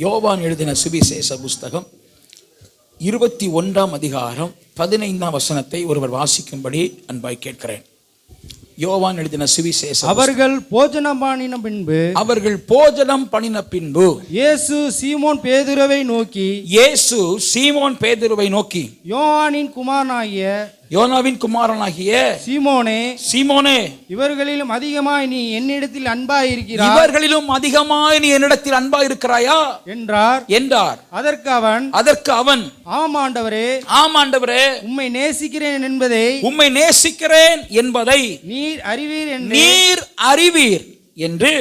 யோவான் எழுதின சுவிசேஷ புஸ்தகம் 21ஆம் அதிகாரம் 15ஆம் வசனத்தை ஒருவர் வாசிக்கும்படி அன்பாய் கேட்கிறேன். யோவான் எழுதின சுவிசேஷம். அவர்கள் போஜனம் பண்ணின பின்பு இயேசு சீமோன் பேதுருவை நோக்கி யோனாவின் குமாரனாகிய சீமோனே, இவர்களிலும் அதிகமாய் நீ என்னிடத்தில் அன்பாய் இருக்கிறாயா என்றார். அதற்கு அவன் ஆம் ஆண்டவரே, உம்மை நேசிக்கிறேன் என்பதை நீர் அறிவீர் என்று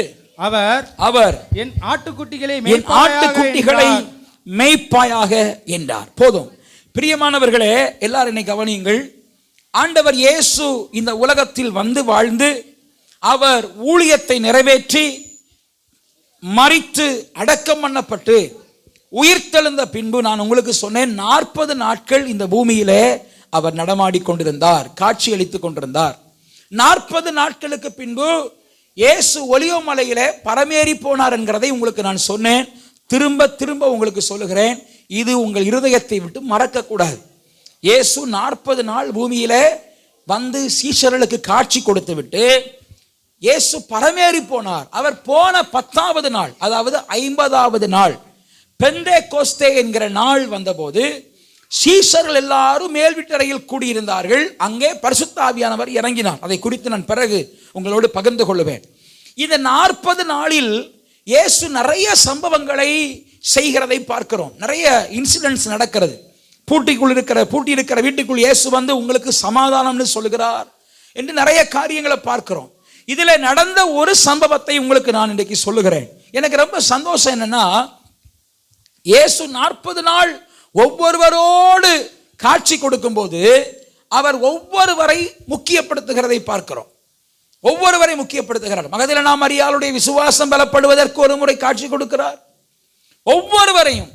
அவர் என் ஆட்டுக்குட்டிகளை மேய்ப்பாயாக என்றார். போதும் பிரியமானவர்களே, எல்லாரும் என்னை கவனியுங்கள். ஆண்டவர் இயேசு இந்த உலகத்தில் வந்து வாழ்ந்து அவர் ஊழியத்தை நிறைவேற்றி மரித்து அடக்கம் பண்ணப்பட்டு உயிர்த்தெழுந்த பின்பு நான் உங்களுக்கு சொன்னேன், 40 நாட்கள் இந்த பூமியிலே அவர் நடமாடி கொண்டிருந்தார், காட்சி அளித்துக் கொண்டிருந்தார். 40 நாட்களுக்கு பின்பு இயேசு ஒலிவ மலையிலே பரமேறி போனார் என்கிறதை உங்களுக்கு நான் சொன்னேன். திரும்ப திரும்ப உங்களுக்கு சொல்லுகிறேன், இது உங்கள் இருதயத்தை விட்டு மறக்க கூடாது. இயேசு 40 நாள் பூமியிலே வந்து சீஷர்களுக்கு காட்சி கொடுத்து விட்டு இயேசு பரமேறி போனார். அவர் போன 10வது நாள், அதாவது 50வது நாள், பெந்தேகோஸ்தே என்கிற நாள் வந்தபோது சீஷர்கள் எல்லாரும் மேல் வீட்டறையில் கூடியிருந்தார்கள். அங்கே பரிசுத்த ஆவியானவர் இறங்கினார். அதை குறித்து நான் பிறகு உங்களோடு பகிர்ந்து கொள்ளுவேன். இந்த 40 நாளில் இயேசு நிறைய சம்பவங்களை செய்கிறதை பார்க்கிறோம். நிறைய இன்சிடென்ட்ஸ் நடக்கிறது. பூட்டி இருக்கிற வீட்டுக்குள் இயேசு வந்து உங்களுக்கு சமாதானம்னு சொல்லுகிறார் என்று நிறைய காரியங்களை பார்க்கிறோம். இதுல நடந்த ஒரு சம்பவத்தை உங்களுக்கு நான் இன்றைக்கு சொல்லுகிறேன். எனக்கு ரொம்ப சந்தோஷம் என்னன்னா, இயேசு 40 நாள் ஒவ்வொருவரோடு காட்சி கொடுக்கும் போது அவர் ஒவ்வொருவரை முக்கியப்படுத்துகிறதை பார்க்கிறோம். மகதலேனா மரியாளுடைய விசுவாசம் பலப்படுவதற்கு ஒரு முறை காட்சி கொடுக்கிறார். ஒவ்வொருவரையும்,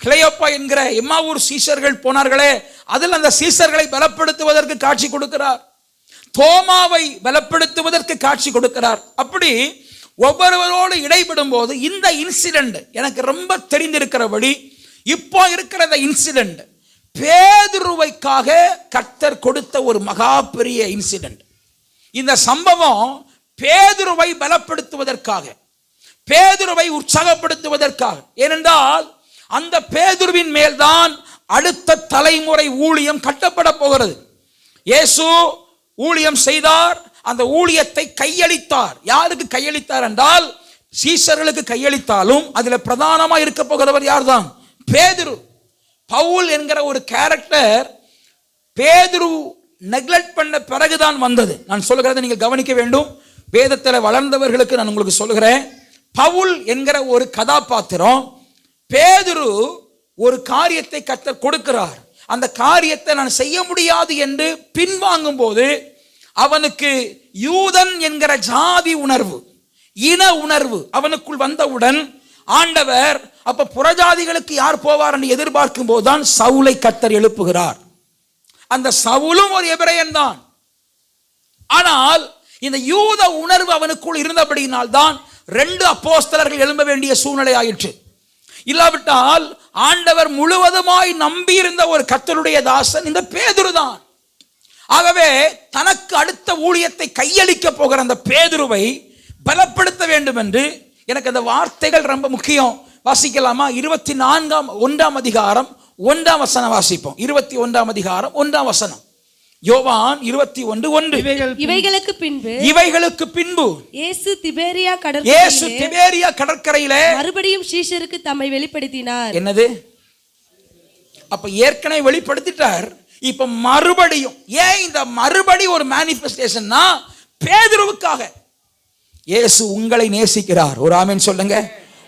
கிளையோப்பா என்கிற எம்மாவூர் சீஷர்கள் போனார்களே, அதில் அந்த சீஷர்களை பலப்படுத்துவதற்கு காட்சி கொடுக்கிறார். தோமாவை பலப்படுத்துவதற்கு காட்சி கொடுக்கிறார். அப்படி ஒவ்வொருவரோடு இடைபடும் போது இந்த இன்சிடென்ட் எனக்கு ரொம்ப தெரிந்திருக்கிறபடி, இப்போ இருக்கிற இந்த இன்சிடென்ட் பேதுருவைக்காக கர்த்தர் கொடுத்த ஒரு மகா பெரிய இன்சிடென்ட். இந்த சம்பவம் பேதுருவை பலப்படுத்துவதற்காக, பேதுருவை உற்சாகப்படுத்துவதற்காக. ஏனென்றால் அந்த பேதுருவின் மேல்தான் அடுத்த தலைமுறை ஊழியம் கட்டப்பட போகிறது. இயேசு ஊழியம் செய்தார், அந்த ஊழியத்தை கையளித்தார். யாருக்கு கையளித்தார் என்றால் சீஷர்களுக்கு கையளித்தாலும் அதுல பிரதானமா இருக்க போகிறவர் யார்தான்? பேதுரு. பவுல் என்கிற ஒரு கேரக்டர் பேதுரு நெக்லெக்ட் பண்ண பிறகுதான் வந்தது. நான் சொல்லுகிறதை நீங்கள் கவனிக்க வேண்டும். வேதத்தில் வளர்ந்தவர்களுக்கு நான் உங்களுக்கு சொல்லுகிறேன், பவுல் என்கிற ஒரு கதாபாத்திரம், பேதுரு ஒரு காரியத்தை கர்த்தர் கொடுக்கிறார். அந்த காரியத்தை நான் செய்ய முடியாது என்று பின்வாங்கும் போது அவனுக்கு யூதன் என்கிற ஜாதி உணர்வு, இன உணர்வு அவனுக்குள் வந்தவுடன் ஆண்டவர் அப்ப புறஜாதிகளுக்கு யார் போவார் என்று எதிர்பார்க்கும் போதுதான் சவுலை கர்த்தர் எழுப்புகிறார். அந்த சவுலும் ஒரு எபிரேயன் தான். ஆனால் இந்த யூத உணர்வு அவனுக்குள் இருந்தபடியினால் தான் 2 அப்போஸ்தலர்கள் எழும்ப வேண்டிய சூழ்நிலை ஆயிற்று. இல்லாவிட்டால் ஆண்டவர் முழுவதுமாய் நம்பி இருந்த ஒரு கர்த்தருடைய தாசன் இந்த பேதுரு தான். ஆகவே தனக்கு அடுத்த ஊழியத்தை கையளிக்க போகிற அந்த பேதுருவை பலப்படுத்த வேண்டும் என்று, எனக்கு அந்த வார்த்தைகள் ரொம்ப முக்கியம். வாசிக்கலாமா? 24ஆம் அதிகாரம் 1ஆம் வசனம் வாசிப்போம். 21ஆம் அதிகாரம் 1ஆம் வசனம். யோவான் 21:1. இவைகளுக்கு பின்பு இயேசு திபேரியா கடற்கரையிலே மறுபடியும் சீஷருக்கு தம்மை வெளிப்படுத்தினார். என்னது? அப்ப ஏற்கனவே வெளிப்படுத்திட்டார், இப்ப மறுபடியும். ஏன் இந்த மறுபடி ஒரு மேனிஃபெஸ்டேஷன்னா? பேதுருவுக்காக. இயேசு உங்களை நேசிக்கிறார். ஒரு ஆமென் சொல்லுங்க.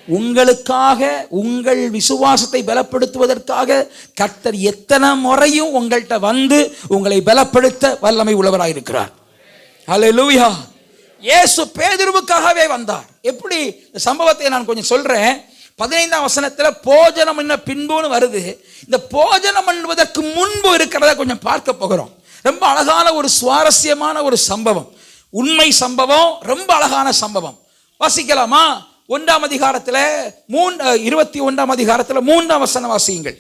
உங்களுக்காக, உங்கள் விசுவாசத்தை பலப்படுத்துவதற்காக கர்த்தர் எத்தனை முறையும் உங்கள்கிட்ட வந்து உங்களை பலப்படுத்த வல்லமை உள்ளவராயிருக்கிறார். ஹல்லேலூயா. இயேசு பேதுருவுக்காகவே வந்தார். எப்படி இந்த சம்பவத்தை நான் கொஞ்சம் சொல்றேன். 15ஆம் வசனத்துல போஜனம் என்ன பின்புன்னு வருது. இந்த போஜனம் பண்ணுவதற்கு முன்பு இருக்கிறத கொஞ்சம் பார்க்க போகிறோம். ரொம்ப அழகான ஒரு சுவாரஸ்யமான ஒரு சம்பவம், உண்மை சம்பவம், ரொம்ப அழகான சம்பவம். வாசிக்கலாமா? 1ஆம் அதிகாரத்துல 21ஆம் அதிகாரத்துல 3ஆம் வசனம் வாசியுங்கள்.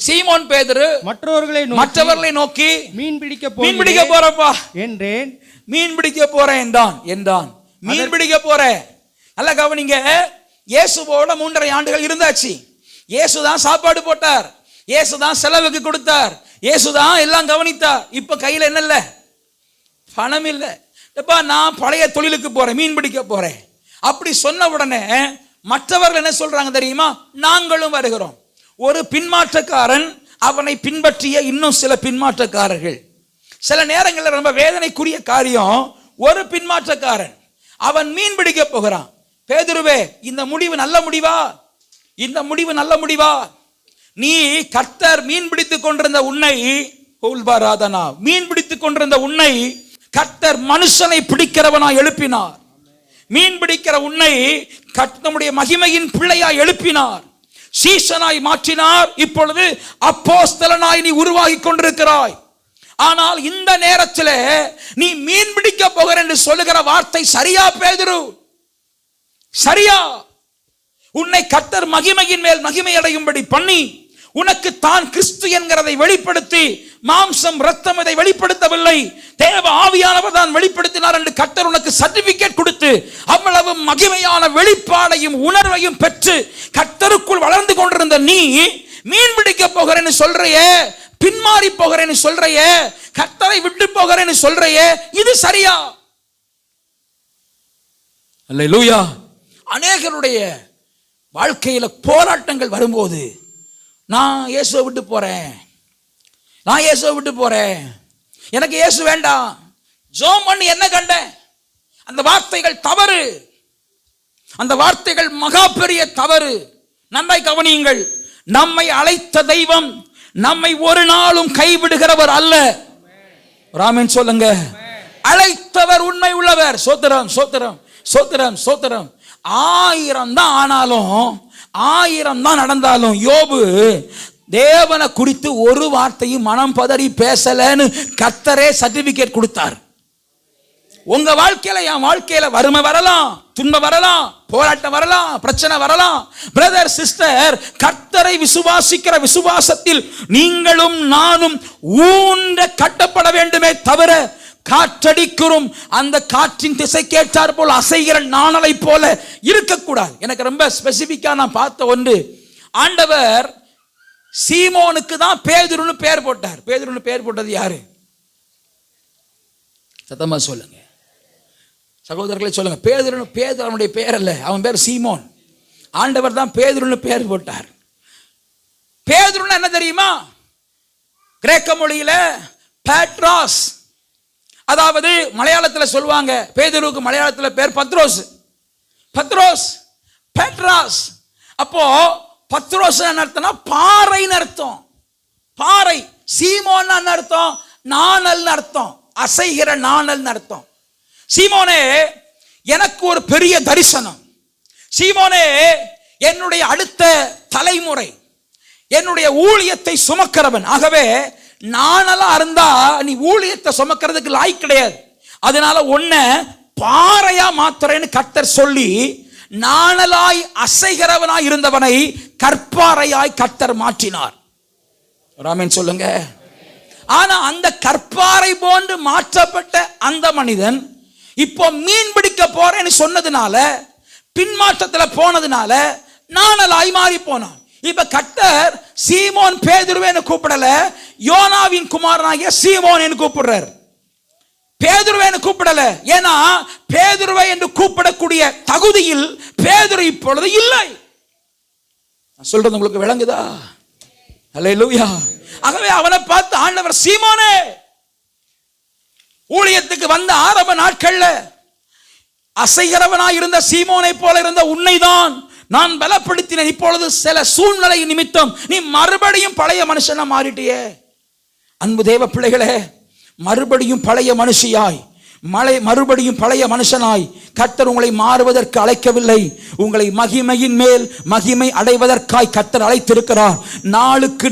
சீமோன் பேதுரு மற்றவர்களை நோக்கி மீன் பிடிக்க போறப்பா என்றேன். மீன் பிடிக்க போறேன் என்றான். மீன் பிடிக்க போறேன். நல்ல கவனிங்க. இயேசுவோட 3.5 ஆண்டுகள் இருந்தாச்சு. இயேசுதான் சாப்பாடு போட்டார், இயேசுதான் செலவுக்கு கொடுத்தார், இயேசுதான் எல்லாம் கவனித்தார். இப்ப கையில என்ன இல்ல? பணம் இல்ல. நான் பழைய தொழிலுக்கு போறேன், மீன் பிடிக்க போறேன் அப்படி சொன்ன உடனே மற்றவர்கள் என்ன சொல்றாங்க தெரியுமா? நாங்களும் வருகிறோம். ஒரு பின்மாற்றக்காரன், அவனை பின்பற்றிய இன்னும் சில பின்மாற்றக்காரர்கள். சில நேரங்களில் ரொம்ப வேதனைக்குரிய காரியம், ஒரு பின்மாற்றக்காரன் அவன் மீன் பிடிக்க போகிறான். பேதுருவே, இந்த முடிவு நல்ல முடிவா? இந்த முடிவு நல்ல முடிவா? நீ கர்த்தர் மீன் பிடித்துக் கொண்டிருந்த உன்னை மீன் பிடித்துக் கொண்டிருந்த உன்னை கர்த்தர் மனுஷனை பிடிக்கிறவனாய் எழுப்பினார். மீன் பிடிக்கிற உன்னை நம்முடைய மகிமையின் பிள்ளையாய் எழுப்பினார், சீசனாய் மாற்றினார். இப்பொழுது அப்போஸ்தலனாய் நீ உருவாகி கொண்டிருக்கிறாய். ஆனால் இந்த நேரத்தில் நீ மீன் பிடிக்க போகிற என்று சொல்லுகிற வார்த்தை சரியா பேதுரு? சரியா? உன்னை கர்த்தர் மகிமையின் மேல் மகிமை அடையும்படி பண்ணி உனக்கு தான் கிறிஸ்து என்கிறதை வெளிப்படுத்தி, மாம்சம் ரத்தம் இதை வெளிப்படுத்தவில்லை, தேவ ஆவியானவர் தான் வெளிப்படுத்தினார் என்று கர்த்தர் உனக்கு சர்டிபிகேட் கொடுத்து அவ்வளவு மகிமையான வெளிப்பாடையும் உணர்வையும் பெற்று கர்த்தருக்குள் வளர்ந்து கொண்டிருந்த நீ மீன் பிடிக்க போகிறேன்னு சொல்றையே, பின்மாறி போகிறேன்னு சொல்றையே, கர்த்தரை விட்டு போகிறேன்னு சொல்றையே, இது சரியா? அல்லேலூயா. அநேகருடைய வாழ்க்கையில போராட்டங்கள் வரும்போது, நான் இயேசுவை விட்டு போறேன், நான் இயேசுவை விட்டு போறேன், எனக்கு இயேசு வேண்டாம், ஜோம் பண்ணி என்ன கண்ட? அந்த வார்த்தைகள் தவறு. அந்த வார்த்தைகள் மகா பெரிய தவறு. நன்றாய் கவனியுங்கள். நம்மை அழைத்த தெய்வம் நம்மை ஒரு நாளும் கைவிடுகிறவர் அல்ல. ராமன் சொல்லுங்க. அழைத்தவர் உண்மை உள்ளவர். சோத்திரம் சோத்திரம் சோத்திரம் சோத்திரம். 1000 தான் ஆனாலும், 1000 தான் நடந்தாலும், யோபு தேவனை குறித்து ஒரு வார்த்தையும் மனம் பதறி பேசலன்னு கர்த்தரே சர்டிபிகேட் கொடுத்தார். உங்க வாழ்க்கையில, என் வாழ்க்கையில வறுமை வரலாம், துன்பம் வரலாம், போராட்டம் வரலாம், பிரச்சனை வரலாம். பிரதர் சிஸ்டர், கர்த்தரை விசுவாசிக்கிற விசுவாசத்தில் நீங்களும் நானும் ஊன்ற கட்டப்பட வேண்டுமே தவிர, காற்றடிக்கிறோம் அந்த காற்றின் திசை கேட்டார் போல் அசைகிற நாணலை போல இருக்கக்கூடாது. எனக்கு ரொம்ப ஸ்பெசிபிக்கா நான் பார்த்த ஒன்று, ஆண்டவர் சீமோனுக்கு தான் பேதுருன்னு பேர் போட்டார். பேதுருன்னு பேர் போட்டது யாரு? சத்தமா சொல்லுங்க சகோதரர்களே, சொல்லுங்க. பேதுரு அவனுடைய பேர் அல்ல, அவன் பேர் சீமோன். ஆண்டவர் தான் பேதுருன்னு பேர் போட்டார். பேதுருன்னு என்ன தெரியுமா? கிரேக்க மொழியில பேட்ராஸ், அதாவது மலையாளத்தில் சொல்லுவாங்க, பேதுருவுக்கு மலையாளத்தில் பேர் பத்ரோஸ். பத்ரோஸ், பேட்ராஸ். அப்போ பத்ரோஸ் என்ன அர்த்தம்னா பாறைன்னு அர்த்தம். பாறை. சீமோன் அர்த்தம் நாணல் அர்த்தம், அசைகிற நாணல் அர்த்தம். சீமோனே, எனக்கு ஒரு பெரிய தரிசனம். சீமோனே, என்னுடைய அடுத்த தலைமுறை, என்னுடைய ஊழியத்தை சுமக்கிறவன். ஆகவே நானெல்லாம் இருந்தா நீ ஊழியத்தை சுமக்கிறதுக்கு லாய்க்கு கிடையாது. அதனால உன்ன பாறையா மாத்துறேன்னு கர்த்தர் சொல்லி, நாணலாய் அசைகிறவனாய் இருந்தவனை கற்பாறையாய் கர்த்தர் மாற்றினார். ராமன் சொல்லுங்க. ஆனா அந்த கற்பாறை போன்று மாற்றப்பட்ட அந்த மனிதன் இப்போ மீன் பிடிக்க போறேன்னு சொன்னதுனால, பின்மாற்றத்துல போனதுனால நாணலாய் மாறி போனான். இப்ப கர்த்தர் சீமோன் பேதுருவேன்னு கூப்பிடல, யோனாவின் குமாரனாகிய சீமோன் என்று கூப்பிடுறார். பேதுருவேன்னு கூப்பிடல. ஏன்னா பேதுருவை என்று கூப்பிடக்கூடிய தகுதியில் பேதுரு இப்பொழுது இல்லை. நான் சொல்றது உங்களுக்கு விளங்குதா? அல்லேலூயா. ஆகவே அவனை பார்த்து ஆண்டவர், சீமோனே, ஊழியத்துக்கு வந்த ஆரம்ப நாட்கள்ல அசைகிறவனாய் இருந்த சீமோனை போல இருந்த உன்னைதான் நான் பலப்படுத்தினேன். இப்பொழுது சில சூழ்நிலை நிமித்தம் நீ மறுபடியும் பழைய மனுஷனா மாறிட்டியே. அன்பு தேவ பிள்ளைகளே, மறுபடியும் பழைய மனுஷியாய், மறுபடியும் பழைய மனுஷனாய் கர்த்தர் உங்களை மாறுவதற்கு அழைக்கவில்லை. உங்களை மகிமையின் மேல் மகிமை அடைவதற்காய் கர்த்தர் அழைத்திருக்கிறார். நாளுக்கு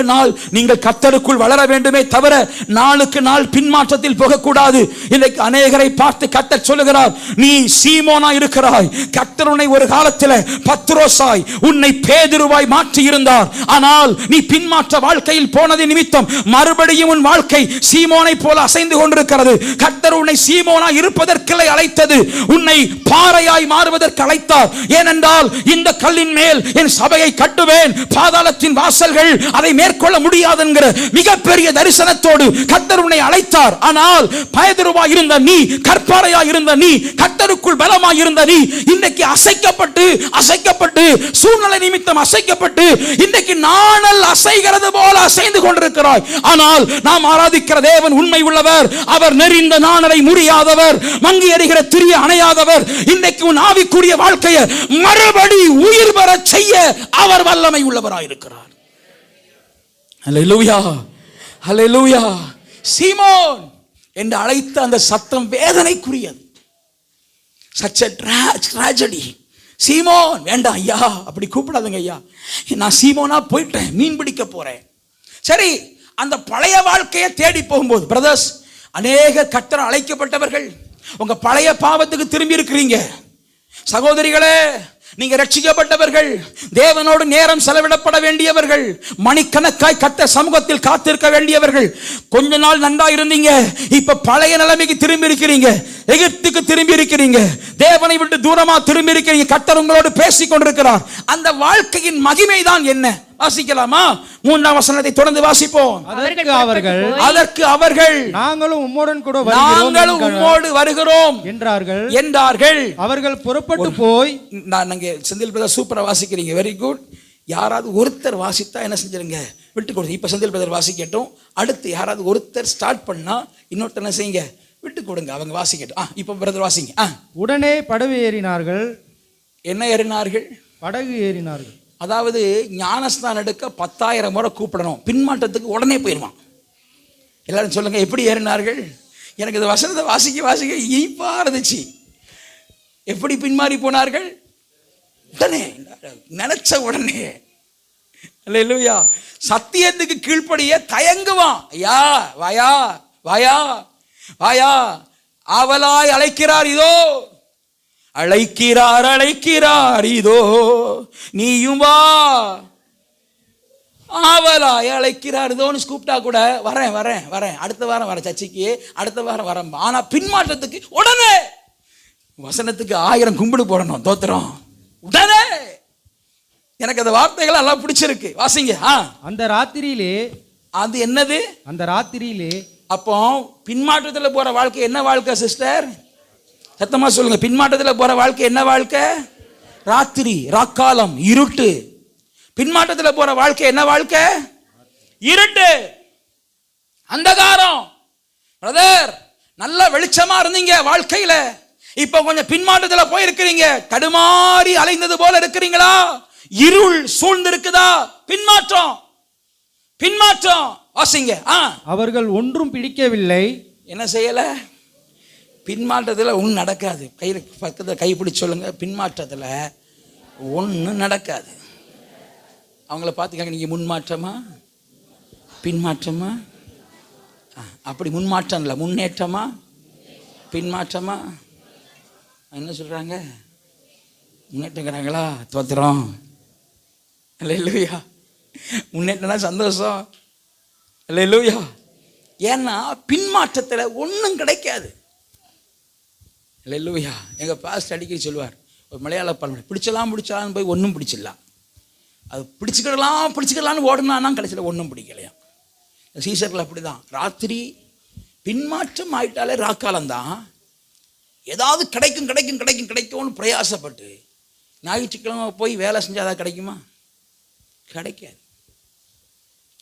நாள் நீங்கள் கர்த்தருக்குள் வளர வேண்டுமே தவிர நாளுக்கு நாள் பின்மாற்றத்தில் போகக்கூடாது. இன்றைக்கு அநேகரை பார்த்து கர்த்தர் சொல்லுகிறார், நீ சீமோனா இருக்கிறாய். கர்த்தர் உன்னை ஒரு காலத்தில் பத்ரோசாய், உன்னை பேதுருவாய் மாற்றி இருந்தார். ஆனால் நீ பின்மாற்ற வாழ்க்கையில் போனது நிமித்தம் மறுபடியும் உன் வாழ்க்கை சீமோனை போல அசைந்து கொண்டிருக்கிறது. கர்த்தர் உன்னை சீமோனா இருப்பதற்கில்லை அழைத்தது, உன்னை பாறையாய் மாறுவதற்கு அழைத்தார். ஏனென்றால் இந்த கல்லின் மேல் என் சபையை கட்டுவேன், பாதாளத்தின் வாசல்கள் அதை மேற்கொள்ள முடியாது என்கிற மிகப்பெரிய தரிசனத்தோடு கர்த்தர் உன்னை அழைத்தார். ஆனால் பேதுருவாய் இருந்த நீ, கற்பாறையாய் இருந்த நீ, கர்த்தருக்குள் பலமாய் இருந்த நீ இன்றைக்கு அசைக்கப்பட்டு சூழ்நிலை நிமித்தம் அசைக்கப்பட்டு இன்றைக்கு நாணல் அசைகிறது போல அசைந்து கொண்டிருக்கிறாய். ஆனால் நாம் ஆராதிக்கிற தேவன் உண்மை உள்ளவர். அவர் நெறிந்த நாணலை முறியாதவர், மங்கி எறிகிற திரிய அணையாதவர். இன்றைக்கு உன் ஆவிக்குரிய வாழ்க்கையை மறுபடி உயிர் பெற செய்ய அவர் வல்லமை உள்ளவராயிருக்கிறார். ஹல்லேலூயா, ஹல்லேலூயா. சீமோன் என்று அழைத்த அந்த சத்தம் வேதனைக்குரியது. such a tragedy. சீமோன் வேண்டாம் ஐயா, அப்படி கூப்பிடாதுங்க ஐயா. நான் சீமோனா போயிட்டேன், மீன் பிடிக்க போறேன். சரி, அந்த பழைய வாழ்க்கையை தேடி போகும்போது பிரதர்ஸ், அநேக கர்த்தர் அழைக்கப்பட்டவர்கள் உங்க பழைய பாவத்துக்கு திரும்பி இருக்கிறீங்க. சகோதரிகளே, நீங்க ரட்சிக்கப்பட்டவர்கள், தேவனோடு நேரம் செலவிடப்பட வேண்டியவர்கள், மணிக்கணக்காய் கர்த்தர் சமூகத்தில் காத்திருக்க வேண்டியவர்கள். கொஞ்ச நாள் நன்றா இருந்தீங்க, இப்ப பழைய நிலைமைக்கு திரும்பி இருக்கிறீங்க. எகிப்துக்கு திரும்பி இருக்கிறீங்க, தேவனை விட்டு தூரமா திரும்பி இருக்கிறீங்க. கர்த்தர் உங்களோடு பேசிக் கொண்டிருக்கிறார். அந்த வாழ்க்கையின் மகிமை தான் என்ன? வாசிக்கலாமா? 3ஆம் வசனத்தை தொடர்ந்து வாசிப்போம். அதற்கு அவர்கள் நாங்களும் உம்மோடு வருகிறோம் என்றார்கள். அவர்கள் புறப்பட்டு போய், நான் அங்கே செந்தில் பிரதர் சூப்பரா வாசிக்கிறீங்க, வெரி குட். யாராவது ஒருத்தர் வாசித்தா என்ன செஞ்சிருங்க, விட்டு கொடுங்க. இப்ப செந்தில் பிரதர் வாசிக்கட்டும், அடுத்து யாராவது ஒருத்தர் ஸ்டார்ட் பண்ணா இன்னொருத்தர் என்ன செய்யுங்க, விட்டு கொடுங்க, அவங்க வாசிக்கட்டும். இப்ப பிரதர் வாசிங்க. உடனே படகு ஏறினார்கள். என்ன ஏறினார்கள்? படகு ஏறினார்கள். அதாவது ஞானஸ்தானம் எடுக்க 10,000 முறை கூப்பிடணும், பின்மாற்றத்துக்கு உடனே போயிடுவான். எல்லாரும் சொல்லுங்க, எப்படி ஏறினார்கள்? எனக்கு இந்த வசனத்தை வாசிக்க இனிப்பா இருந்துச்சு. எப்படி பின்மாறி போனார்கள்? உடனே, நினைச்ச உடனே. அல்லேலூயா. சத்தியத்துக்கு கீழ்ப்படிய தயங்குவான். ஐயா வாயா வாயா வாயா, ஆவலாய் அழைக்கிறார் இதோ, அழைக்கிறார் இதோ, நீயும் வா. ஆவலாய் அழைக்கிறார் இதோன்னு கூப்பிட்டா கூட வரேன், அடுத்த வாரம் வரேன் சர்ச்சைக்கு, அடுத்த வாரம் வரேன். ஆனா பின்மாற்றத்துக்கு உடனே, வசனத்துக்கு 1000 கும்பிடு போடணும், தோத்திரம் உடனே. எனக்கு அந்த வார்த்தைகள் எல்லாம் பிடிச்சிருக்கு, வாசிங்க. அந்த ராத்திரியிலே, அது என்னது? அந்த ராத்திரியிலே. அப்போ பின்மாற்றத்தில் போற வாழ்க்கை என்ன வாழ்க்கை சிஸ்டர்? சத்தமா சொல்லுங்க. பின்மாற்றத்தில் போற வாழ்க்கை என்ன வாழ்க்கை? ராத்திரி, ராக்காலம், இருட்டு. பின்மாற்றத்தில் போற வாழ்க்கை என்ன வாழ்க்கை? இருட்டு, அந்தகாரம். பிரதர், நல்ல வெளிச்சமா இருந்தீங்க வாழ்க்கையில, இப்ப கொஞ்சம் பின்மாற்றத்தில் போயிருக்கிறீங்க. தடுமாறி அலைந்தது போல இருக்கிறீங்களா? இருள் சூழ்ந்து இருக்குதா? பின்மாற்றம். வாசிங்க. அவர்கள் ஒன்றும் பிடிக்கவில்லை. என்ன செய்யல? பின்மாற்றத்தில் ஒன்றும் நடக்காது. கையில் பக்கத்தில் கை பிடிச்சி சொல்லுங்க, பின்மாற்றத்தில் ஒன்றும் நடக்காது. அவங்கள பார்த்துக்காங்க, நீங்கள் முன்மாற்றமா பின்மாற்றமா? அப்படி முன்மாற்றம் இல்லை, முன்னேற்றமா பின்மாற்றமா? என்ன சொல்கிறாங்க? முன்னேற்றங்கிறாங்களா? தோத்திரம். அல்லேலூயா. முன்னேற்றம்னா சந்தோஷம். அல்லேலூயா. ஏன்னா பின்மாற்றத்தில் ஒன்றும் கிடைக்காது. அல்லேலூயா. எங்கள் பாஸ்டர் அடிக்கடி சொல்லுவார், ஒரு மலையாள பழமொழி, பிடிச்சலான்னு போய் ஒன்றும் பிடிச்சிடலாம், அது பிடிச்சிக்கலான்னு ஓடனான்னா கடைசியில் ஒன்றும் பிடிக்கலையா. சீசர்கள் அப்படி தான். ராத்திரி பின்மாற்றம் ஆயிட்டாலே ராக்காலம்தான். ஏதாவது கிடைக்கும்னு பிரயாசப்பட்டு ஞாயிற்றுக்கிழமை போய் வேலை செஞ்சால் அதாவது கிடைக்குமா? கிடைக்காது.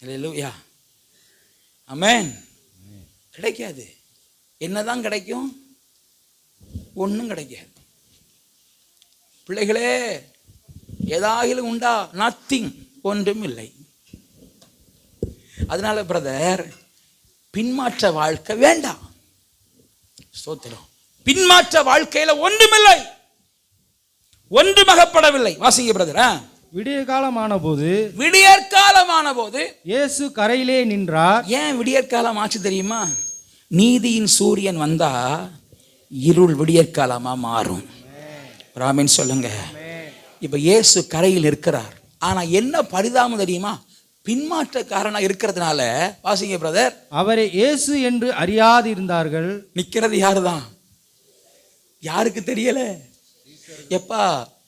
அல்லேலூயா. ஆமென். கிடைக்காது. என்னதான் கிடைக்கும்? ஒன்றும் கிடைக்காது. பிள்ளைகளே, ஏதாகிலும் உண்டா? நத்திங், ஒன்றும் இல்லை. அதனால பிரதர், பின்மாற்ற வாழ்க்கை வேண்டாம். ஸ்தோத்திரம். பின்மாற்ற வாழ்க்கையில ஒன்றுமில்லை, ஒன்றுமகப்படவில்லை. வாசிங்க பிரதர். விடியற்காலமான போது இயேசு கரையிலே நின்றார். ஏன் விடியற்காலம் ஆச்சு தெரியுமா? நீதியின் சூரியன் வந்தா இருள் விடியற்காலமா மாறும். ராமன் சொல்லுங்க. இப்ப இயேசு கரையில் இருக்கிறார். ஆனா என்ன பரிதாபம் தெரியுமா? பின்மாற்றக்காரனா இருக்கிறதுனால, வாசிங்க பிரதர், அவரை இயேசு என்று அறியாது இருந்தார்கள். நிக்கிறது யாருதான்? யாருக்கு தெரியல? எப்பா,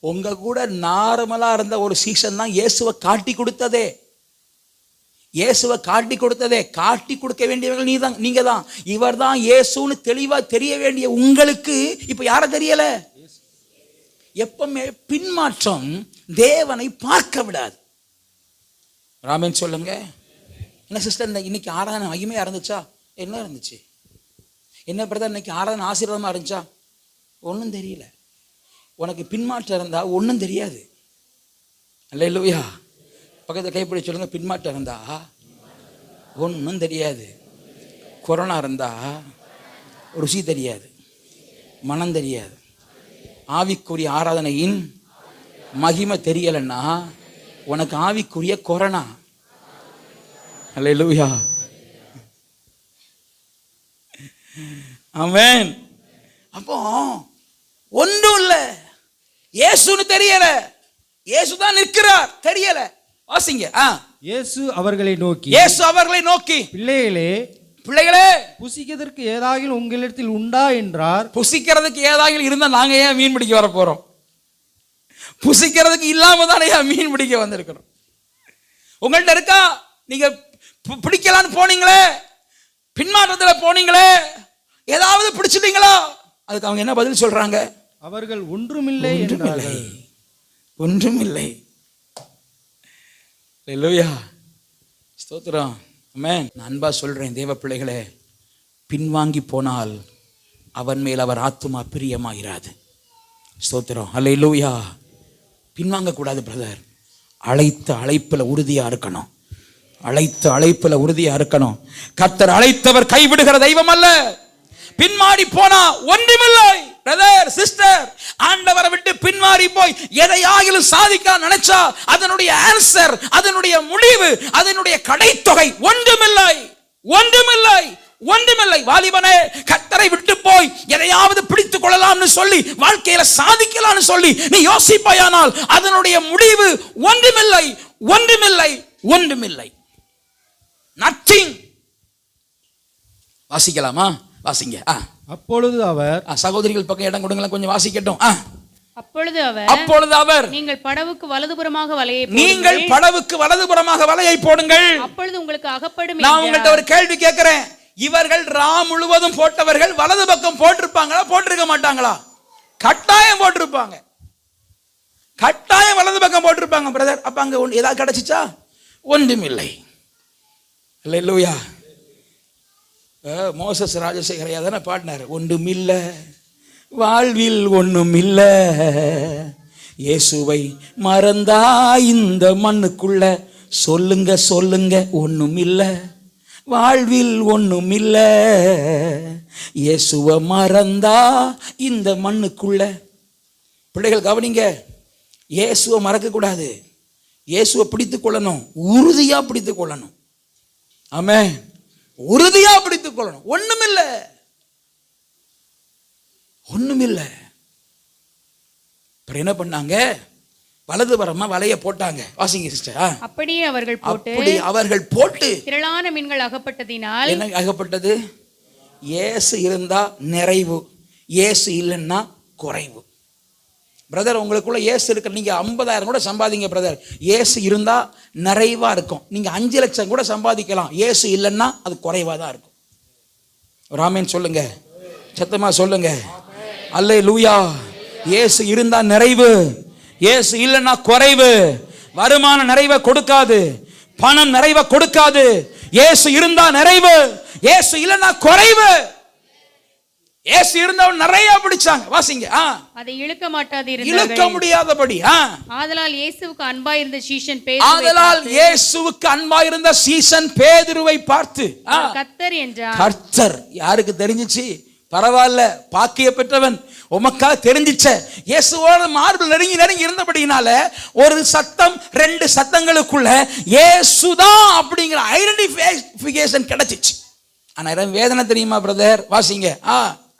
உங்க கூட நார்மலா இருந்த ஒரு சீசன் தான் இயேசுவை காட்டி கொடுத்ததே. இயேசுவை காட்டி கொடுத்ததே. காட்டி கொடுக்க வேண்டியவர்கள் நீங்க தான். இவர் தான் இயேசுன்னு தெளிவா தெரிய வேண்டிய உங்களுக்கு இப்ப யார தெரியல? எப்பவுமே பின்மாற்றம் தேவனை பார்க்க விடாது. ராமன் சொல்லுங்க. என்ன சிஸ்டர், இன்னைக்கு ஆராதனை மகிமையா இருந்துச்சா? என்ன இருந்துச்சு? என்ன பிரதர், இன்னைக்கு ஆராதனை ஆசீர்வாதமா இருந்துச்சா? ஒன்றும் தெரியல. உனக்கு பின்மாற்றம் இருந்தா ஒன்றும் தெரியாது. அல்லேலூயா. பக்கத்தில் கைப்பிடி சொல்லுங்க. பின்மாற்றம் இருந்தா ஒன்றும் தெரியாது. கொரோனா இருந்தா ருசி தெரியாது, மனம் தெரியாது. ஆவிக்குரிய ஆராதனையின் மகிமை தெரியலைன்னா உனக்கு ஆவிக்குரிய கொரோனா. அல்லேலூயா. ஆமென். அப்போ ஒன்றும் இல்லை. இயேசுன்னு தெரியல. இயேசுதான் நிற்கிறார், தெரியல. வாசிங்க. இயேசு அவர்களை நோக்கி பிள்ளைகளே, புசிக்கிறதற்கு ஏதாகிலும் உங்களிடத்தில் உண்டா என்றார். புசிக்கிறதுக்கு ஏதாகிலும் இருந்தா நாங்க ஏன் மீன் பிடிக்க வர போறோம்? புசிக்கிறதுக்கு இல்லாம தானே மீன் பிடிக்க வந்திருக்கிறோம். உங்கள்ட்ட இருக்கா? நீங்க பிடிக்கலான்னு போனீங்களே, பின்மாற்றத்துல போனீங்களே, ஏதாவது பிடிச்சிட்டீங்களா? அதுக்கு அவங்க என்ன பதில் சொல்றாங்க? அவர்கள் ஒன்றுமில்லை என்றார்கள். ஒன்றுமில்லை. அல்லேலூயா. ஸ்தோத்திரம். ஆமென். நான் அன்பா சொல்றேன் தேவ பிள்ளைகளே, பின்வாங்கி போனால் அவன் மேல் அவர் ஆத்துமா பிரியமாயிராது. ஸ்தோத்திரம். அல்லேலூயா. பின்வாங்க கூடாது பிரதர். அழைத்த அழைப்புல உறுதியா இருக்கணும். உறுதியா இருக்கணும். கர்த்தர் அழைத்தவர் கைவிடுகிற தெய்வம் அல்ல. பின்மாறி போனா ஒன்றுமில்லை. பிரதர், சிஸ்டர், ஆண்டவரை விட்டு பின்மாறி போய் எதையாகிலும் சாதிக்க நினைச்சா அதனுடைய ஆன்சர், அதனுடைய முடிவு, அதனுடைய கடைத்தொகை ஒன்றுமில்லை. வாலிபனே, கர்த்தரை விட்டு போய் எதையாவது பிடித்துக் கொள்ளலாம்னு சொல்லி வாழ்க்கையில சாதிக்கலாம்னு சொல்லி நீ யோசிப்பாயானால் அதனுடைய முடிவு ஒன்றுமில்லை. நத்திங். வாசிக்கலாமா? வாசிங்க. அப்பொழுது அவர், சகோதரிகள் பக்கம் இடம் கொடுங்களா, கொஞ்சம் வாசிக்கட்டும். அப்பொழுது அவர் நீங்கள் படவுக்கு வலதுபுறமாக வலையை போடுங்கள். அப்பொழுது உங்களுக்கு அகப்படும். நான் உங்கள்கிட்ட ஒரு கேள்வி கேட்கிறேன். இவர்கள் முழுவதும் போட்டவர்கள் வலது பக்கம் போட்டிருப்பாங்களா, போட்டிருக்க மாட்டாங்களா? கட்டாயம் போட்டிருப்பாங்க. கட்டாயம் வலது பக்கம் போட்டிருப்பாங்க பிரதர். அப்ப அங்க ஏதாவது கிடைச்சிச்சா? ஒன்றுமில்லை. அல்லேலூயா. மோசஸ் ராஜசேகரையா தானே பாடினார். ஒன்றுமில்லை வாழ்வில், ஒன்றுமில்லை. இயேசுவை மறந்தா இந்த மண்ணுக்குள்ள சொல்லுங்க ஒன்றுமில்லை. வாழ்வில் ஒன்றுமில்லை. இயேசுவை மறந்தா இந்த மண்ணுக்குள்ள. பிள்ளைகள் கவனிங்க. இயேசுவை மறக்க கூடாது. இயேசுவை பிடித்துக் கொள்ளணும். உறுதியா பிடித்துக் கொள்ளணும். ஆமென். உறுதியா பிடித்துக் கொள்ளணும். ஒண்ணுமில்லை. என்ன பண்ணாங்க? வலதுபுறமா வலைய போட்டாங்க. வாசிங்க சிஸ்டர். அப்படியே அவர்கள் போட்டு திரளான மீன்கள் அகப்பட்டதினால். என்ன அகப்பட்டது? இயேசு இருந்தா நிறைவு, இயேசு இல்லைன்னா குறைவு. பிரதர், உங்களுக்குள்ள இயேசு இருக்க, நீங்க 50,000 கூட சம்பாதிங்க பிரதர். இயேசு இருந்தா நிறைவா இருக்கும். நீங்க 5 லட்சம் கூட சம்பாதிக்கலாம். இயேசு இல்லைன்னா அது குறைவா தான் இருக்கும். ராமேன் சொல்லுங்க, சத்தமா சொல்லுங்க. அல்லேலூயா. இயேசு இருந்தா நிறைவு, இயேசு இல்லைன்னா குறைவு. வருமான நிறைவை கொடுக்காது, பணம் நிறைவை கொடுக்காது. இயேசு இருந்தா நிறைவு, இயேசு இல்லைன்னா குறைவு. இயேசு இருந்தவன் நிறைய பிடிச்சாங்க. வாசிங்க. அதை இழுக்க முடியாதபடி. ஆதலால் இயேசுவுக்கு அன்பாயிருந்த சீஷன் பேதுருவை பார்த்து கர்த்தர் என்றார். கர்த்தர் யாருக்கு தெரிஞ்சிச்சு? பரவாயில்ல, பாக்கிய பெற்றவன், உமக்காக தெரிஞ்சிச்ச. இயேசுவோட மார்பில் நெருங்கி நெருங்கி இருந்தபடினால ஒரு சத்தம் 2 சத்தங்களுக்குள்ள இயேசுதான் அப்படிங்கிற ஐடென்டிஃபிகேஷன் கிடைச்சிச்சு. ஆனா வேதனை தெரியுமா பிரதர்? வாசிங்க.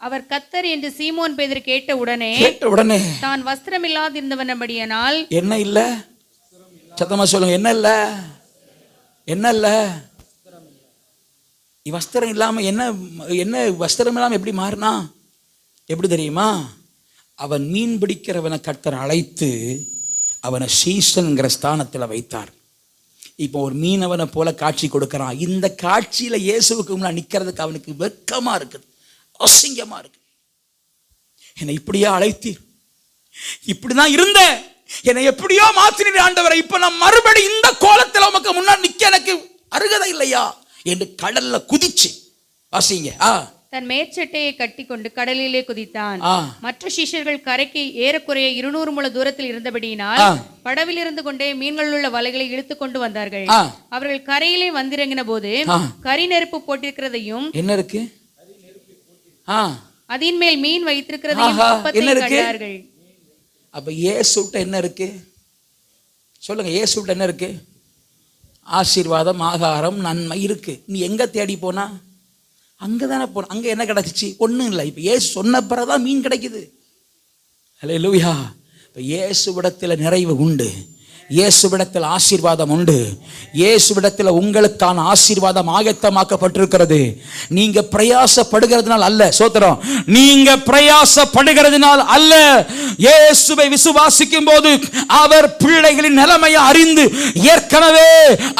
அவர் கர்த்தர் என்று சீமோன் பேதுரு கேட்ட உடனே தான் வஸ்திரம் இல்லாதிருந்தவனபடியானால். என்ன இல்ல? சத்தமா சொல்லுங்க. என்ன இல்ல? என்ன இல்ல? வஸ்திரம் இல்லாம என்ன வஸ்திரம் இல்லாம எப்படி மாறினா? எப்படி தெரியுமா? அவன் மீன் பிடிக்கிறவனை கர்த்தர் அழைத்து அவனை சீசன்ங்கிற ஸ்தானத்தில் வைத்தார். இப்போ ஒரு மீனவனை போல காட்சி கொடுக்கிறான். இந்த காட்சியில இயேசுவுக்கு முன்னாடி நிக்கிறதுக்கு அவனுக்கு வெட்கமா இருக்குது, அசிங்கமா இருக்கு. என்னை இப்படியா அழைத்தீர்? இப்படிதான் இருந்தேன், என்னை எப்படியோ மாத்தினீர் ஆண்டவரை. இப்ப நான் மறுபடி இந்த கோலத்தில் உமக்கு முன்னாடி நிக்க எனக்கு அருகதை இல்லையா என்று கடல்ல குதிச்சு. வாசிங்க. தன் மேற்சட்டையை கட்டி கொண்டு கடலிலே குதித்தான். மற்ற சீஷர்கள் கரைக்கு ஏறக்குறைய 200 முழ தூரத்தில் இருந்தபடியினால் படவில் இருந்து கொண்டே மீன்கள் உள்ள வலைகளை இழுத்து கொண்டு வந்தார்கள். அவர்கள் கரையிலே வந்திறங்கின போது கரி நெருப்பு போட்டிருக்கிறதையும், என்ன இருக்கு, அதன் மேல் மீன் வைத்திருக்கிறதையும் கண்டார்கள். அப்ப இயேசுட்ட என்ன இருக்கு சொல்லுங்க? இயேசுட்ட என்ன இருக்கு? ஆசீர்வாதம், ஆகாரம், நன்மை இருக்கு. நீ எங்க தேடி போனா? அங்கதானே போன. அங்க என்ன கிடைச்சிச்சு? ஒண்ணும் இல்லை. இப்ப இயேசு சொன்ன பிறகுதான் மீன் கிடைக்குது. ஹல்லேலூயா. இப்ப இயேசுவிடத்துல நிறைவு உண்டு, இயேசுவிடத்தில் ஆசீர்வாதம் உண்டு, இயேசுவிடத்தில் உங்களுக்கான ஆசீர்வாதம் ஆயத்தமாக்கப்பட்டிருக்கிறது. நீங்க பிரயாசப்படுகிறதுனால் அல்ல. சோத்திரம். நீங்க பிரயாசப்படுகிறதுனால் அல்ல. இயேசுவை விசுவாசிக்கும் போது அவர் பிள்ளைகளின் நிலைமையை அறிந்து ஏற்கனவே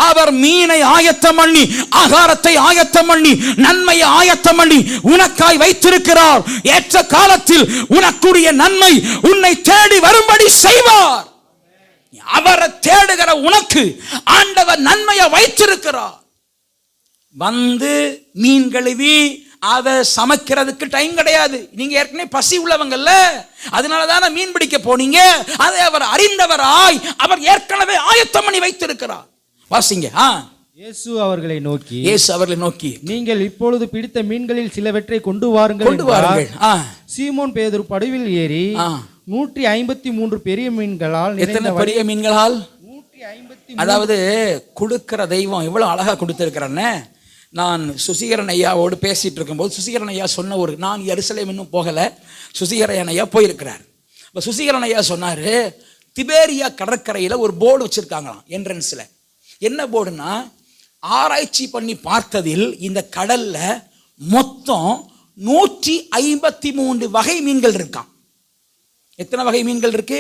அவர் மீனை ஆயத்தம் பண்ணி, ஆகாரத்தை ஆயத்தம் பண்ணி, நன்மையை ஆயத்தம் பண்ணி உனக்காய் வைத்திருக்கிறார். ஏற்ற காலத்தில் உனக்குரிய நன்மை உன்னை தேடி வரும்படி செய்வார். அவரை தேடுகிற உனக்கு ஆண்டவர் நன்மையை வைத்திருக்கிறார். வந்து மீன் கழுவி அதை சமைக்கிறதுக்கு டைம் கிடையாது. நீங்க ஏற்கனவே பசி உள்ளவங்கல்ல, அதனாலதான மீன் பிடிக்க போனீங்க. அதை அவர் அறிந்தவராய் அவர் ஏற்கனவே ஆயத்தம் பண்ணி வைத்திருக்கிறார். வாசிங்க. இயேசு அவர்களை நோக்கி நீங்கள் இப்பொழுது பிடித்த மீன்களில் சிலவற்றை கொண்டு வாருங்கள். சீமோன் பேதுரு படவில் ஏறி 153 பெரிய மீன்களால். எத்தனை பெரிய மீன்களால்? 153. அதாவது கொடுக்கிற தெய்வம் எவ்வளவு அழகா கொடுத்திருக்கிறேன்னு நான் சுசிகரன் ஐயாவோடு பேசிட்டு இருக்கும்போது சுசிகரன் ஐயா சொன்ன ஒரு, நான் எருசலேம் இன்னும் போகல, சுசிகரன் ஐயா போயிருக்கிறார். இப்போ சுசிகரன் ஐயா சொன்னாரு, திபேரியா கடற்கரையில ஒரு போர்டு வச்சிருக்காங்களாம் என்ட்ரன்ஸ்ல. என்ன போர்டுனா, ஆராய்ச்சி பண்ணி பார்த்ததில் இந்த கடல்ல மொத்தம் 153 வகை மீன்கள் இருக்கான். எத்தனை வகை மீன்கள் இருக்கு?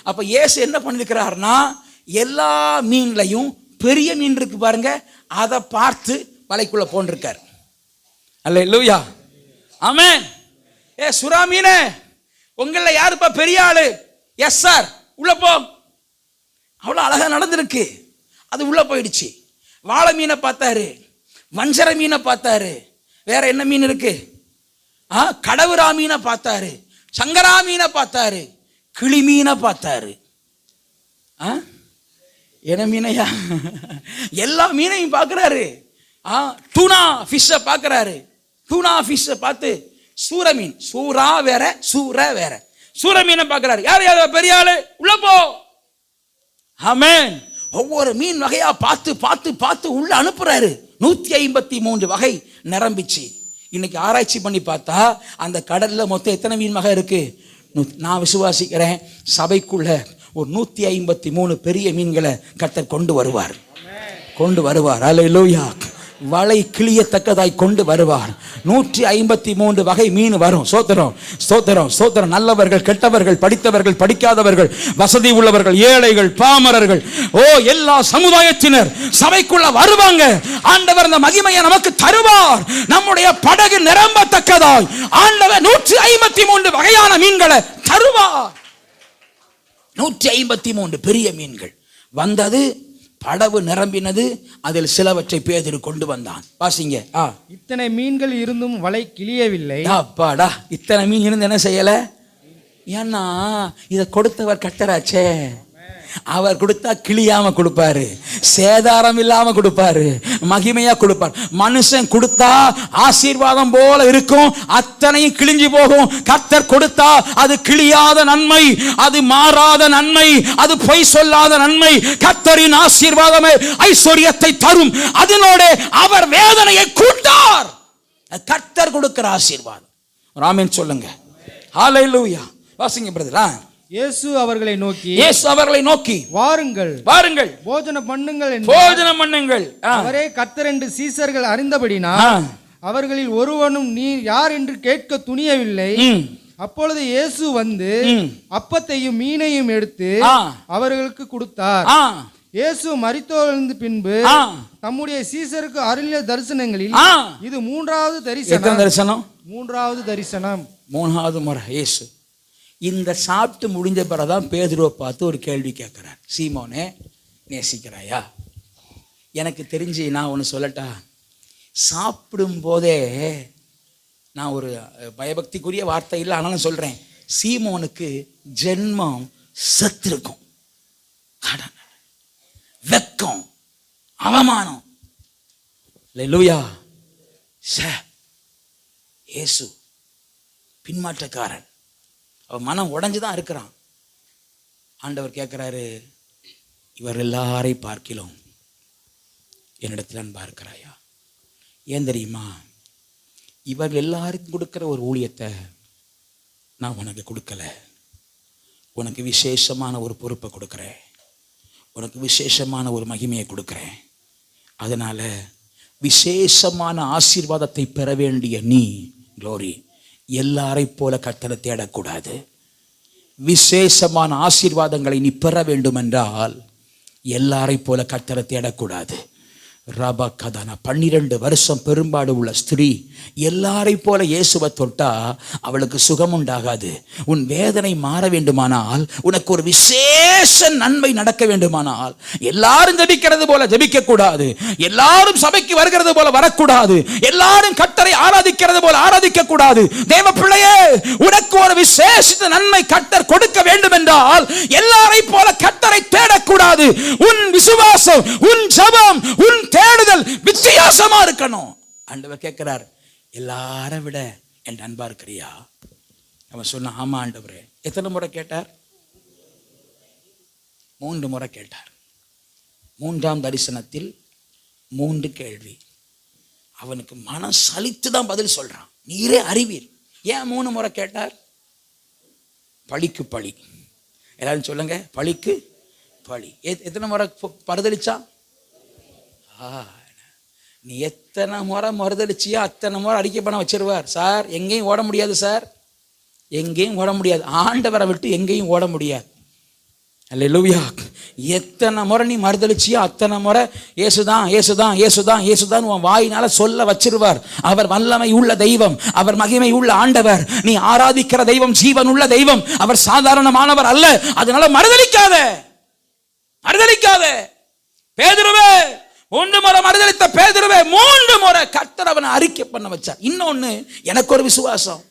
அப்ப இயேசு என்ன பண்ணிருக்கிறார்னா, எல்லா மீன்லையும் பெரிய மீன் இருக்கு பாருங்க, அதை பார்த்து வலைக்குள்ள போன்றிருக்கார். அல்லேலூயா, ஆமென். சுறா மீனே, உங்கள யாருப்பா பெரிய ஆளு? எஸ் சார், உள்ள போ. அவ்வளவு அழகா நடந்திருக்கு. அது உள்ள போயிடுச்சு. வாழை மீனை பார்த்தாரு, வஞ்சர மீனை பார்த்தாரு, வேற என்ன மீன் இருக்கு? கடவுரா மீனை பார்த்தாரு, சங்கரா மீனை பார்த்தாரு, கிளி மீனை பார்த்தாரு. என்ன மீனையா? எல்லா மீனையும் பார்க்கிறாரு. டூனா ஃபிஷ்ஷை பார்க்கிறாரு. டூனா ஃபிஷ்ஷை பார்த்து சூர மீன், சூரா வேற சூர வேற, சூர மீனை பார்க்கிறாரு. யார் யார் பெரிய ஆளு? உள்ள போ. ஆமென். ஒவ்வொரு மீன் வகையா பார்த்து பார்த்து பார்த்து உள்ள அனுப்புறாரு. 153 வகை நிரம்பிச்சு. இன்னைக்கு ஆராய்ச்சி பண்ணி பார்த்தா அந்த கடல்ல மொத்தம் எத்தனை மீன் வகை இருக்கு? நான் விசுவாசிக்கிறேன், சபைக்குள்ள ஒரு 153 பெரிய மீன்களை கர்த்தர் கொண்டு வருவார். அல்லேலூயா. வலை கிளியத்தக்கதாய் கொண்டு வருவார். 153 வகை மீன் வரும். சோத்திரம், சோத்திரம், சோத்திரம். நல்லவர்கள், கெட்டவர்கள், படித்தவர்கள், படிக்காதவர்கள், வசதி உள்ளவர்கள், ஏழைகள், பாமரர்கள், எல்லா சமுதாயத்தினர் சபைக்குள்ள வருவாங்க. ஆண்டவர் அந்த மகிமையை நமக்கு தருவார். நம்முடைய படகு நிரம்பத்தக்கதாய் ஆண்டவர் 153 வகையான மீன்களை தருவார். 153 பெரிய மீன்கள் வந்தது. படவு நிரம்பினது. அதில் சிலவற்றை பேதுரு கொண்டு வந்தான். வாசிங்க. இத்தனை மீன்கள் இருந்தும் வலை கிளியவில்லை. அப்பாடா, இத்தனை மீன் இருந்து என்ன செய்யல? ஏன்னா இதை கொடுத்தவர் கர்த்தராச்சே. அவர் கொடுத்தா கிளியாம கொடுப்பாரு, சேதாரம் இல்லாம கொடுப்பாரு, மகிமையா கொடுப்பார். மனுஷன் கொடுத்தா ஆசீர்வாதம் போல இருக்கும், அத்தனையும் கிழிஞ்சு போகும். கர்த்தர் கொடுத்தா அது கிழியாத நன்மை, அது மாறாத நன்மை, அது பொய் சொல்லாத நன்மை. கர்த்தரின் ஆசீர்வாதமே ஐஸ்வர்யத்தை தரும், அதனோட அவர் வேதனையை கூட்டார். கர்த்தர் கொடுக்கிற ஆசீர்வாதம். ஆமென் சொல்லுங்க. ஹalleluya. வாசிங்க பிரதர். இயேசு அவர்களை நோக்கி வாருங்கள் வாருங்கள் போஜனம் பண்ணுங்கள். அவரே கர்த்தர் என்று சீசர்கள் அறிந்தபடினால் அவர்களில் ஒருவனும் நீர் யார் என்று கேட்க துணியவில்லை. அப்பொழுது இயேசு வந்து அப்பத்தையும் மீனையும் எடுத்து அவர்களுக்கு கொடுத்தார். இயேசு மரித்தோர்ந்து பின்பு தம்முடைய சீசருக்கு அருளிய தரிசனங்களில் இது மூன்றாவது தரிசனம். மூணாவது முறை இயேசு இந்த சாப்பிட்டு முடிஞ்ச பிறகுதான் பேதுருவை பார்த்து ஒரு கேள்வி கேட்கிறார். சீமோனே, நேசிக்கிறாயா? எனக்கு தெரிஞ்சு நான் ஒன்று சொல்லட்டா, சாப்பிடும் போதே நான் ஒரு பயபக்திக்குரிய வார்த்தை இல்லை, ஆனாலும் சொல்றேன், சீமோனுக்கு ஜென்மம் செத்திருக்கும். கடன், வெக்கம், அவமானம். அல்லேலூயா. இயேசு பின்மாற்றக்காரன், அவன் மனம் உடைஞ்சுதான் இருக்கிறான். ஆண்டவர் கேட்கிறாரு, இவர் எல்லாரையும் பார்க்கிலும் என்னிடத்தில் அன்பா இருக்கிறாயா? ஏன் தெரியுமா? இவர்கள் எல்லாருக்கும் கொடுக்கிற ஒரு ஊழியத்தை நான் உனக்கு கொடுக்கல. உனக்கு விசேஷமான ஒரு பொறுப்பை கொடுக்குறேன், உனக்கு விசேஷமான ஒரு மகிமையை கொடுக்குறேன். அதனால விசேஷமான ஆசீர்வாதத்தை பெற வேண்டிய நீ, க்ளோரி, எல்லாரை போல கர்த்தரை தேடக்கூடாது. விசேஷமான ஆசீர்வாதங்களை நீ பெற வேண்டும் என்றால் எல்லாரை போல கர்த்தரை தேடக்கூடாது. ரபா கதானா 12 வருஷம் பெரும்பாடு உள்ள ஸ்திரீ எல்லாரை போல இயேசுவை தொட்டா அவளுக்கு சுகம் உண்டாகாது. உன் வேதனை மாற வேண்டுமானால், உனக்கு ஒரு விசேஷ நன்மை நடக்க வேண்டுமானால், எல்லாரும் ஜெபிக்கிறது போல ஜெபிக்க கூடாது, எல்லாரும் சபைக்கு வருகிறது போல வரக்கூடாது, எல்லாரும் கர்த்தரை ஆராதிக்கிறது போல ஆராதிக்க கூடாது. தேவ பிள்ளையே, உனக்கு ஒரு விசேஷ நன்மை கர்த்தர் கொடுக்க வேண்டும் என்றால் எல்லாரை போல கர்த்தரை தேடக்கூடாது. உன் விசுவாசம், உன் ஜெபம், உன் தேடுதல் வித்தியாசமா இருக்கணும். ஆண்டவர் கேட்கிறார், எல்லாரை விட என் அன்பா இருக்கிறியா? அவன் சொன்ன, ஆமா ஆண்டவரே. எத்தனை முறை கேட்டார்? 3 முறை கேட்டார். 3ஆம் தரிசனத்தில் 3 கேள்வி. அவனுக்கு மனம் சலித்து தான் பதில் சொல்றான். நீரே அறிவீர். ஏன் 3 முறை கேட்டார்? பழிக்கு பழி. எல்லாரும் சொல்லுங்க, பழிக்கு பழி. எத்தனை முறை பரிதளிச்சா? நீ எத்தனை முறை மறுதளிச்சியோ அத்தனை முறை அறிக்கை பண்ண வச்சிருவார். சார், எங்கேயும் ஓட முடியாது சார், எங்கேயும் ஓட முடியாது. ஆண்டவரை விட்டு எங்கேயும் ஓட முடியாது. அல்லேலூயா. எத்தனை முறை நீ மறுதளிச்சியோ அத்தனை முறை இயேசுதான் இயேசுதான் இயேசுதான் இயேசுதான் உன் வாயினால சொல்ல வச்சிருவார். அவர் வல்லமை உள்ள தெய்வம், அவர் மகிமை உள்ள ஆண்டவர். நீ ஆராதிக்கிற தெய்வம் ஜீவன் உள்ள தெய்வம், அவர் சாதாரணமானவர் அல்ல. அதனால மறுதளிக்காத. பேதுருவே, 3 முறை மறுதளித்த பேதுருவே, 3 முறை கர்த்தர் அவனை அறிக்கை பண்ண வச்சார். இன்னொன்னு, எனக்கு ஒரு விசுவாசம்,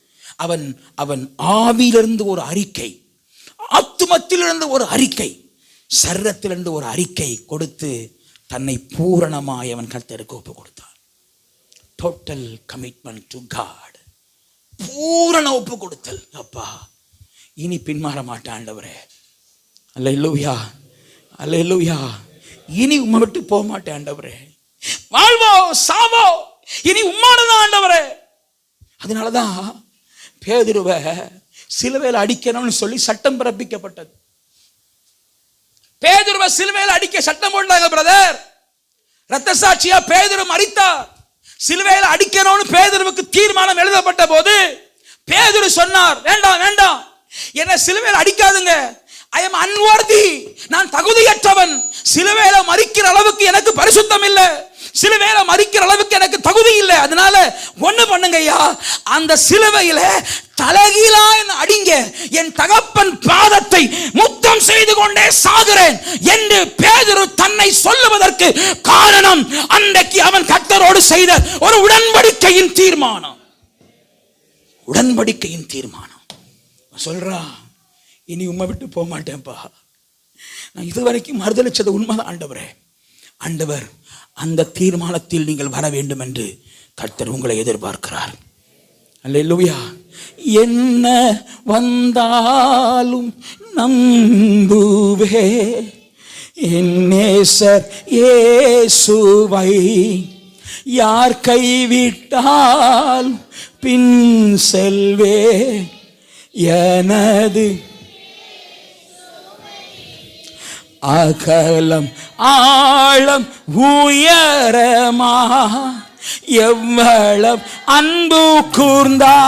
அவன் ஆவியிலிருந்து ஒரு அறிக்கை, ஆத்துமத்திலிருந்து ஒரு அறிக்கை, சரீரத்திலிருந்து ஒரு அறிக்கை கொடுத்து தன்னை பூரணமாய் அவன் கர்த்தருக்கு ஒப்பு கொடுத்தான். Total commitment to God. பூரண ஒப்பு கொடுத்தல். அப்பா, இனி பின்மாற மாட்டான் ஆண்டவரே. அல்லேலூயா, அல்லேலூயா. இனி உம்மை விட்டு போக மாட்டேன் ஆண்டவரே. வாழ்வோ சாவோ இனி உம்மானதான் ஆண்டவரே. அதனாலதான் பேதுருவை சிலுவையில் அடிக்கணும்னு சொல்லி சட்டம் பிறப்பிக்கப்பட்டது. பேதுருவை சிலுவையில் அடிக்க சட்டம் போட்டாங்க பிரதர். இரத்த சாட்சியா பேதுரு மரித்தார். சிலுவையில் அடிக்கணும்னு பேதுருவுக்கு தீர்மானம் எழுதப்பட்ட போது பேதுரு சொன்னார், வேண்டாம் வேண்டாம், என்ன சிலுவையில் அடிக்காதுங்க. I am unworthy. நான் தகுதியற்றவன். சிலுவையில மரிக்கிற அளவுக்கு எனக்கு பரிசுத்தம் இல்லை, சிலுவையில மரிக்கிற அளவுக்கு எனக்கு தகுதி இல்லை. அதனால ஒண்ணு பண்ணுங்க ஐயா, அந்த சிலுவையில தலகீழா அடிங்க, என் தகப்பன் பாதத்தை முத்தம் செய்து கொண்டே சாகிறேன் என்று பேதுரு தன்னை சொல்லுவதற்கு காரணம் அன்றைக்கு அவன் கர்த்தரோடு செய்த ஒரு உடன்படிக்கையின் தீர்மானம். உடன்படிக்கையின் தீர்மானம். சொல்றா, இனி உம்மை விட்டு போக மாட்டேன்ப்பா. நான் இதுவரைக்கும் மறுதளிச்சது உண்மைதான் ஆண்டவரே. ஆண்டவர் அந்த தீர்மானத்தில் நீங்கள் வர வேண்டும் என்று கர்த்தர் உங்களை எதிர்பார்க்கிறார். அல்லேலூயா. என்ன வந்தாலும் நம்புவே என் நேசர் இயேசுவை, யார் கைவிட்டால் பின் செல்வே எனது அகலம் ஆழம் உயரமா எவ்வளவு அன்பு கூர்ந்தா,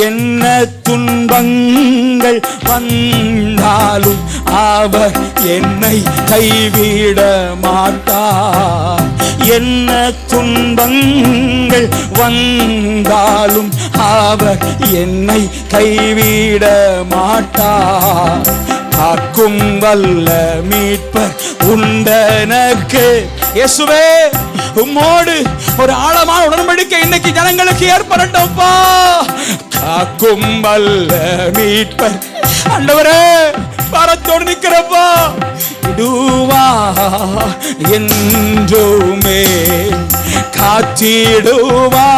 என்ன துன்பங்கள் வந்தாலும் அவர் என்னை கைவிட மாட்டார். என்ன துன்பங்கள் வந்தாலும் அவர் என்னை கைவிட மாட்டார். காக்கும் வல்ல மீட்பர் உண்டனக்கு. இயேசுவே, உம்மோடு ஒரு ஆழமான உடன்படிக்கை இன்னைக்கு ஜனங்களுக்கு ஏற்படட்டும்ப்பா. காக்கும் வல்ல மீட்பர் ஆண்டவரே, பாரத்தோடு நிக்கிறப்பா. இடுவா என்றுமே காத்திடுவா.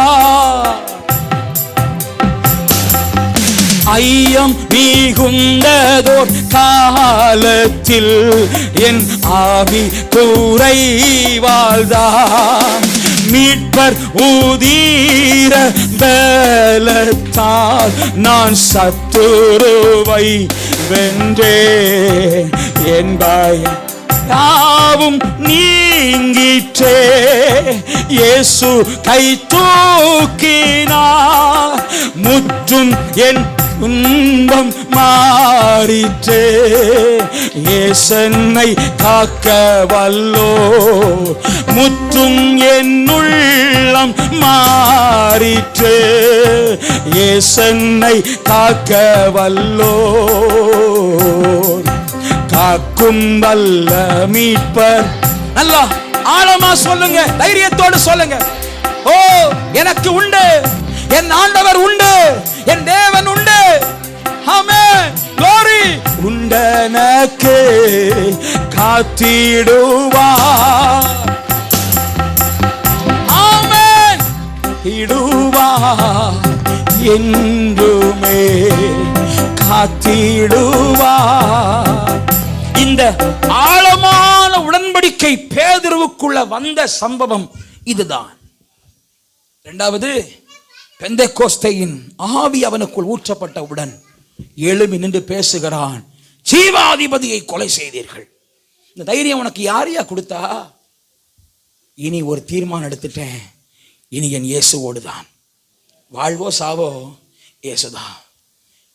ஐயம் மிகுந்ததோர் காலத்தில் என் ஆவி குறைவாழ்தான். மீட்பர் ஊதீர பலத்தால் நான் சத்துருவை வென்றேன். என் பயம் யாவும் நீங்கிற்றே, இயேசு கை தூக்கினார். முற்றும் என் துன்பம் மாறிற்றே, இயேசன்னை காக்க வல்லோ. முற்றும் என் உள்ளம் மாறிற்றே, இயேசன்னை காக்க வல்லோ. காக்கும் வல்ல மீட்பர். நல்லா ஆழமா சொல்லுங்க, தைரியத்தோடு சொல்லுங்க. ஓ, எனக்கு உண்டு, என் ஆண்டவர் உண்டு, என் தேவன் உண்டு. ஆமென், glory. உண்டனக்கு காத்திடுவார். ஆமென், இடுவார் என்றுமே காத்திடுவார். இந்த ஆழமான உடன்படிக்கை பேதுருவுக்குள்ள வந்த சம்பவம் இதுதான். இரண்டாவது, பெந்தெக்கோஸ்தையின் ஆவி அவனுக்குள் ஊற்றப்பட்டவுடன் எழும்பி நின்று பேசுகிறான். ஜீவாதிபதியை கொலை செய்தீர்கள். இந்த தைரியம் உனக்கு யாரையா கொடுத்தா? இனி ஒரு தீர்மானம் எடுத்துட்டேன், இனி என் இயேசுவோடு தான். வாழ்வோ சாவோ இயேசுதான்,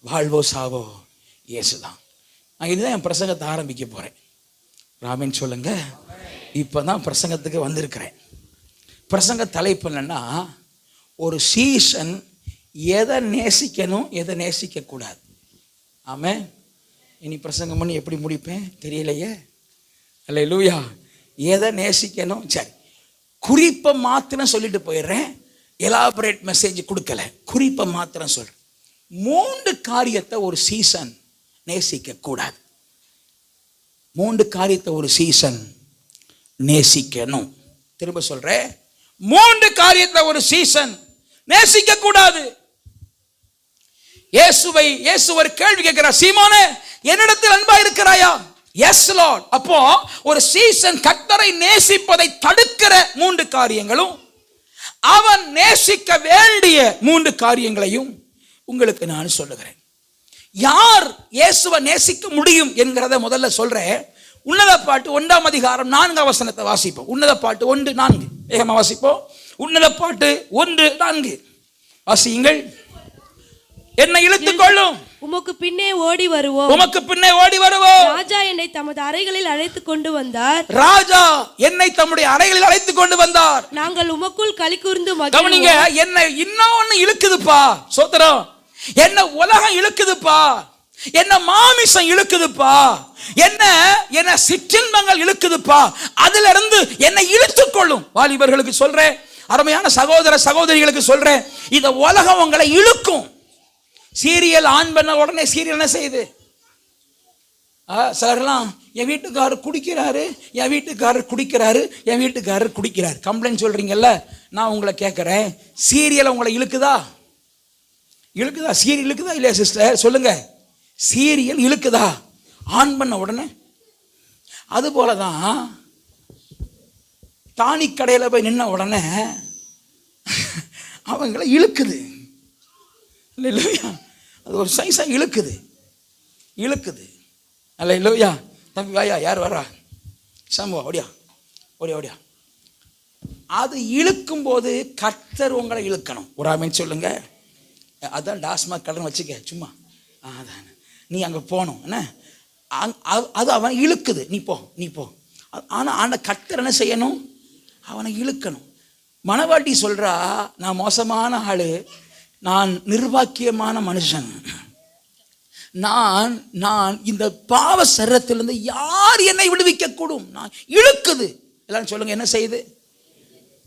வாழ்வோ சாவோ இயேசுதான். நான் இதுதான் என் பிரசங்கத்தை ஆரம்பிக்க போறேன். ராமன் சொல்லுங்க. இப்பதான் பிரசங்கத்துக்கு வந்திருக்கிறேன். பிரசங்க தலைப்பு என்னன்னா, ஒரு சீசன் எதை நேசிக்கணும், எதை நேசிக்க கூடாது. ஆமென். இனி பிரசங்கம் பண்ணி எப்படி முடிப்பேன் தெரியலையே. அல்லேலூயா. எதை நேசிக்கணும், சரி, குறிப்பை மாத்திரம் சொல்லிட்டு போயிடுறேன். எலாபரேட் மெசேஜ் கொடுக்கல, குறிப்பை மாத்திரம் சொல்றேன். 3 காரியத்தை ஒரு சீசன் நேசிக்க கூடாது. 3 காரியத்தை ஒரு சீசன் நேசிக்கணும். திரும்ப சொல்றேன், 3 காரியத்தை ஒரு சீசன் நேசிக்க கூடாது. இயேசு ஒரு கேள்வி கேட்கிறார். சீமோனே, என்னிடத்தில் அன்பா இருக்கிறாயா? Yes Lord. அப்போ ஒரு சீசன் கர்த்தரை நேசிப்பதை தடுக்கிற 3 காரியங்களும், அவன் நேசிக்க வேண்டிய 3 காரியங்களையும் உங்களுக்கு நான் சொல்லுகிறேன். யார் இயேசுவை நேசிக்க முடியும் என்கிறத முதல்ல சொல்றேன். உன்னத பாட்டு 1ஆம் அதிகாரம் 4ஆம் வசனத்தை வாசிப்போம். உன்னத பாட்டு 1:4 வேகமா வாசிப்போம். உன்னத பாட்டு 1:4 வாசியுங்கள். என்னை இழுத்துக் கொள்ளும், உமக்கு பின்னே ஓடி வருவோம், உமக்கு பின்னே ஓடி வருவோம். ராஜா என்னை தமது அறைகளில் அழைத்து கொண்டு வந்தார், ராஜா என்னை தம்முடைய அறைகளில் அழைத்து கொண்டு வந்தார். நாங்கள் உமக்குள் களி கூர்ந்து கவனிங்க, என்னை இன்னொன்னு இழுக்குதுப்பா. சோத்திரம். என்ன உலகம் இழுக்குதுப்பா, என்ன மாமிசம் இழுக்குதுப்பா, என்ன சிற்றின்பங்கள் இழுக்குதுப்பா. அதுல இருந்து என்னை இழுத்துக் கொள்ளும். வாலிபர்களுக்கு சொல்றேன், அருமையான சகோதர சகோதரிகளுக்கு சொல்றேன், இந்த உலகம் உங்களை இழுக்கும். சீரியல் ஆன் பண்ண உடனே சீரியல் என்ன செய்யுது? சிலர்லாம் என் வீட்டுக்காரர் குடிக்கிறாரு, என் வீட்டுக்காரர் குடிக்கிறாரு, என் வீட்டுக்காரர் குடிக்கிறார் கம்ப்ளைண்ட் சொல்றீங்கல்ல. நான் உங்களை கேட்குறேன், சீரியல் உங்களை இழுக்குதா? இழுக்குதா? சீரியல் இழுக்குதா இல்லையா சிஸ்டர்? சொல்லுங்க, சீரியல் இழுக்குதா ஆன் பண்ண உடனே? அது போல தான் டானிக் கடையில் போய் நின்ன உடனே அவங்கள இழுக்குது இல்லையா? அது ஒரு சைஸாக இழுக்குது அல்ல இல்லையா? தம்பி வாயா, யார் வரா? சம்பவா, ஓடியா ஓடியா ஓடியா. அது இழுக்கும் போது கர்த்தர் உங்களை இழுக்கணும். ஒரு ஆமீன் சொல்லுங்க. அதான் டாஸ்மாக் கடன் வச்சுக்க சும்மா. அதான் நீ அங்கே போகணும் என்ன, அது அவனை இழுக்குது. நீ போ. ஆனால் அந்த கர்த்தர் என்ன செய்யணும்? அவனை இழுக்கணும். மனவாட்டி சொல்றா, நான் மோசமான ஆளு, நான் நிர்வாக்கியமான மனுஷன், நான் இந்த பாவ சரத்திலிருந்து யார் என்னை விடுவிக்க கூடும்? நான் இழுக்குது. எல்லாரும் சொல்லுங்க, என்ன செய்யுது?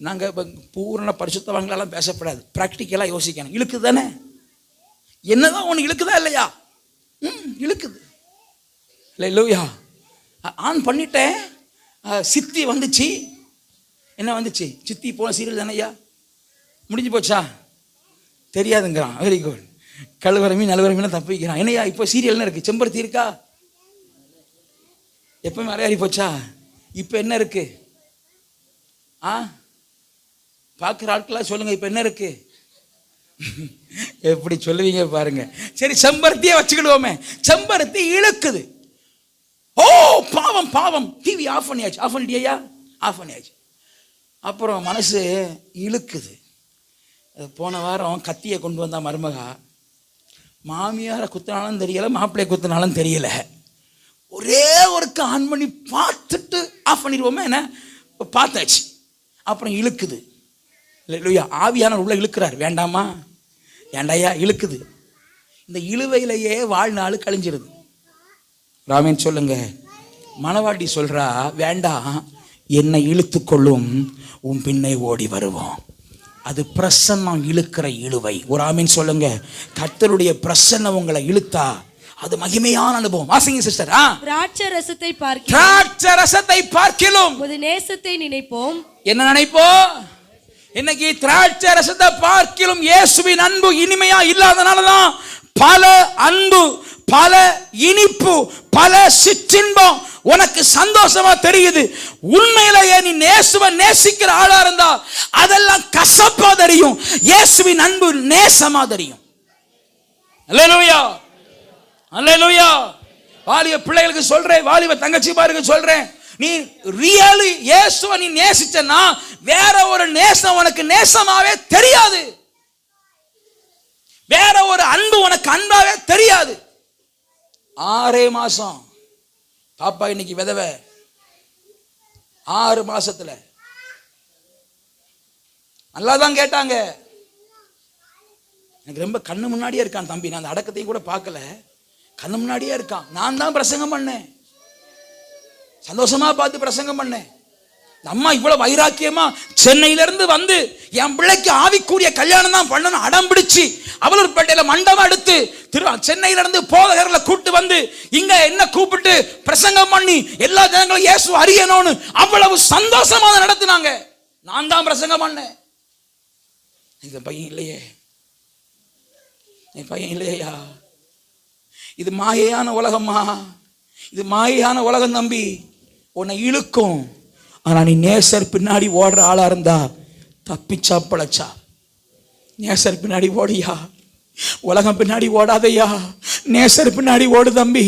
நாங்கள் பூரண பரிசுத்தவான்களெல்லாம் பேசப்படாது, ப்ராக்டிக்கலாக யோசிக்கணும். இழுக்குது தானே? என்னதான் ஒன்று இழுக்குதா இல்லையா? இழுக்குது இல்லையா? ஆன் பண்ணிட்டேன், சித்தி வந்துச்சு. என்ன வந்துச்சு? சித்தி போன சீரியல் தானேயா, முடிஞ்சு போச்சா? தெரியாதுங்கிறான். Very good. கழுவற மீன் நழுவற மீன் தப்பிக்கிறான். என்னையா இப்போ சீரியல்னு இருக்கு? செம்பருத்தி இருக்கா? எப்பவுமே அரையாறி போச்சா? இப்போ என்ன இருக்கு? பார்க்குற ஆட்களா சொல்லுங்க, இப்போ என்ன இருக்கு? எப்படி சொல்லுவீங்க பாருங்க. சரி, செம்பருத்தியே வச்சுக்கிடுவோமே. செம்பருத்தி இழுக்குது. ஓ பாவம், டிவி ஆஃப் பண்ணியாச்சு. ஆஃப் பண்ணிட்டியா? ஆஃப் பண்ணியாச்சு. அப்புறம் மனசு இழுக்குது. போன வாரம் கத்தியை கொண்டு வந்தா மருமகா, மாமியாரை குத்தினாலும் தெரியல, மாப்பிள்ளையை குத்தினாலும் தெரியல. ஒரே ஒருக்கு ஆன் பண்ணி பார்த்துட்டு ஆஃப் பண்ணிடுவோமே என்ன, பார்த்தாச்சு. அப்புறம் இழுக்குது இல்லையா? ஆவியானவர் உள்ள இழுக்கிறார். வேண்டாமா? ஏண்டாயா? இழுக்குது. இந்த இழுவையிலேயே வாழ்நாள் கழிஞ்சிருது. ராமேன் சொல்லுங்க. மனவாட்டி சொல்றா, வேண்டாம், என்னை இழுத்து கொள்ளும், உன் பின்னே ஓடி வருவோம். அது பிரசன்னம் இழுக்கிற இழுவை. ஒரு ஆமீன் சொல்லுங்க. கர்த்தருடைய பிரசன்னம் உங்களை இழுத்தா அது மகிமையான அனுபவம். வாசிங்க சிஸ்டர். திராட்சரசத்தை பார்க்கிலும் உமது நேசத்தை நினைப்போம். என்ன நினைப்போம்? இன்னைக்கு திராட்சை ரசத்தை பார்க்கிலும் இயேசுவின் அன்பு இனிமையா இல்லாதனாலதான் பல அன்பு, பல இனிப்பு, பல சிற்றின்பம் உனக்கு சந்தோஷமா தெரியுது. உண்மையிலேயே நீ இயேசுவை நேசிக்கிற ஆளா இருந்தா அதெல்லாம் கசப்பா தெரியும். இயேசுவின் அன்பு நேசமா தெரியும். அல்லேலூயா, அல்லேலூயா. வாலிப பிள்ளைகளுக்கு சொல்றேன், வாலிப தங்கச்சி பாருங்க சொல்றேன், நீ ரியலி இயேசுவை நீ நேசிச்சனா வேற ஒரு நேசம் உனக்கு நேசமாவே தெரியாது. வேற ஒரு அன்பு உனக்கு அன்பாவே தெரியாது. 6 மாசம் பாப்பா இன்னைக்கு விதவை, 6 மாசத்துல நல்லாதான் கேட்டாங்க. எனக்கு ரொம்ப கண்ணு முன்னாடியே இருக்கான் தம்பி. நான் அந்த அடக்கத்தையும் கூட பார்க்கல, கண்ணு முன்னாடியே இருக்கான். நான் தான் பிரசங்கம் பண்ணேன், சந்தோஷமா பார்த்து பிரசங்கம் பண்ணேன். அம்மா இவ்வளவு வைராக்கியமா சென்னையில இருந்து வந்து என் பிள்ளைக்கு ஆவிக்குரிய கல்யாணம் தான் பண்ணணும் அடம் பிடிச்சு அவலூர்பேட்டையில மண்டபம் எடுத்து சென்னையில இருந்து போதகர்களை கூட்டு வந்து இங்க என்ன கூப்பிட்டு பிரசங்கம் பண்ணி எல்லா ஜனங்களும் இயேசு அறியணும்னு அவ்வளவு சந்தோஷமா நடத்தினாங்க. நான் தான் பிரசங்கம் பண்ணேன். இந்த பையன் இல்லையே, என் பையன் இல்லையா? இது மாயையான உலகமா? இது மாயையான உலகம் தம்பி. உன்னை இழுக்கும். ஆனா நீ நேசர் பின்னாடி ஓடுற ஆளா இருந்தா தப்பிச்சா பழச்சா. நேசர் பின்னாடி ஓடியா, உலகம் பின்னாடி ஓடாதையா, நேசர் பின்னாடி ஓடு தம்பி.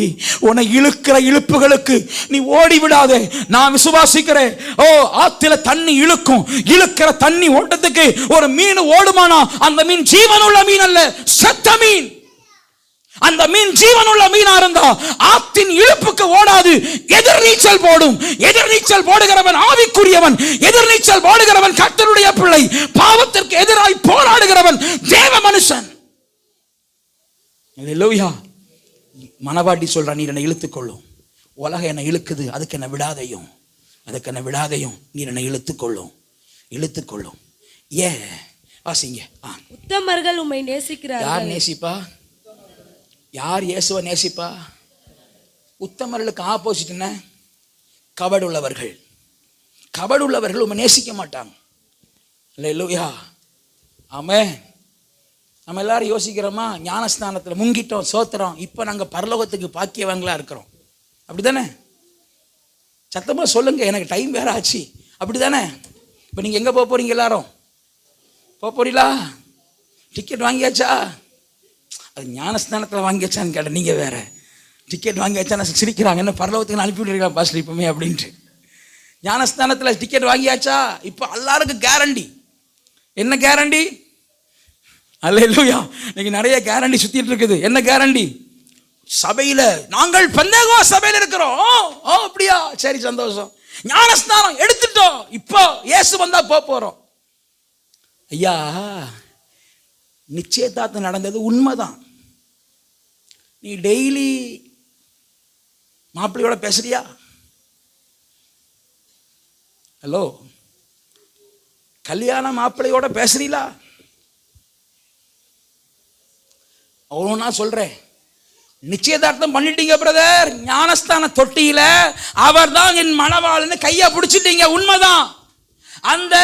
உன்னை இழுக்கிற இழுப்புகளுக்கு நீ ஓடி விடாதே. நான் விசுவாசிக்கிறேன். ஓ, ஆத்தில தண்ணி இழுக்கும். இழுக்கிற தண்ணி ஓட்டத்துக்கு ஒரு மீன் ஓடுமானா அந்த மீன் ஜீவனுள்ள மீன் அல்ல, செத்த மீன். அந்த மீன் ஜீவனுள்ள மீனா இருந்தா ஆத்தின் இழுப்புக்கு ஓடாது, எதிர்நீச்சல் போடும். எதிர்நீச்சல் போடுகிறவன் ஆவிக்குரியவன். எதிர்நீச்சல் போடுகிறவன் கர்த்தருடைய பிள்ளை. பாவத்திற்கு எதிராய் போராடுகிறவன் தேவ மனுஷன். அல்லேலூயா. மனவாட்டி சொல்றான், நீ என்னை இழுத்துக்கொள்ளும். உலகம் என்னை இழுக்குது, அதுக்கு என்ன விடாதையும், அதுக்கு என்ன விடாதையும். நீ என்னை இழுத்துக்கொள்ளும், இழுத்துக்கொள்ளும். ஏன் வாசிங்க. உத்தமர்கள் உம்மை நேசிக்கிறார்கள். யார் நேசிப்பா? யார் இயேசுவை நேசிப்பா? உத்தமர்களுக்கு ஆப்போசிட் என்ன? கபடுள்ளவர்கள். கபடுள்ளவர்கள் உண்மை நேசிக்க மாட்டாங்க. அல்லேலூயா, ஆமென். நம்ம எல்லாரும் யோசிக்கிறோமா, ஞானஸ்நானத்தில் முங்கிட்டோம், சோத்திரம், இப்போ நாங்கள் பரலோகத்துக்கு பாக்கியவங்களா இருக்கிறோம். அப்படிதானே? சத்தமாக சொல்லுங்க, எனக்கு டைம் வேற ஆச்சு. அப்படிதானே? இப்போ நீங்கள் எங்கே போக போறீங்க? எல்லாரும் போக போறீங்களா? டிக்கெட் வாங்கியாச்சா? அது ஞானஸ்நானத்தில் வாங்கியாச்சான்னு கேட்டேன். நீங்கள் வேற டிக்கெட் வாங்கியாச்சா? சிரிக்கிறாங்க, என்ன பரலோகத்துக்கு அனுப்பி விடுறீங்களா பாஸ்டர் இப்பவுமே அப்படின்ட்டு. ஞானஸ்தானத்தில் டிக்கெட் வாங்கியாச்சா? இப்போ எல்லாருக்கும் கேரண்டி. என்ன கேரண்டி? அல்லேலூயா. இன்னைக்கு நிறைய கேரண்டி சுத்திட்டு இருக்குது. என்ன கேரண்டி? சபையில நாங்கள் பெந்தேகோ சபையில இருக்கிறோம். ஓ அப்படியா, சரி சந்தோஷம். ஞானஸ்தானம் எடுத்துட்டோம், இப்போ இயேசு வந்தா போறோம். ஐயா, நிச்சயதார்த்தம் நடந்தது உண்மைதான். நீ டெய்லி மாப்பிள்ளையோட பேசுறியா? ஹலோ, கல்யாண மாப்பிள்ளையோட பேசுறீங்களா? அவ்வளோ நான் சொல்றேன். நிச்சயதார்த்தம் பண்ணிட்டீங்க பிரதர், ஞானஸ்தான தொட்டியில அவர் தான் என் மணவாளன்னு கையா பிடிச்சிட்டீங்க, உண்மைதான். அந்த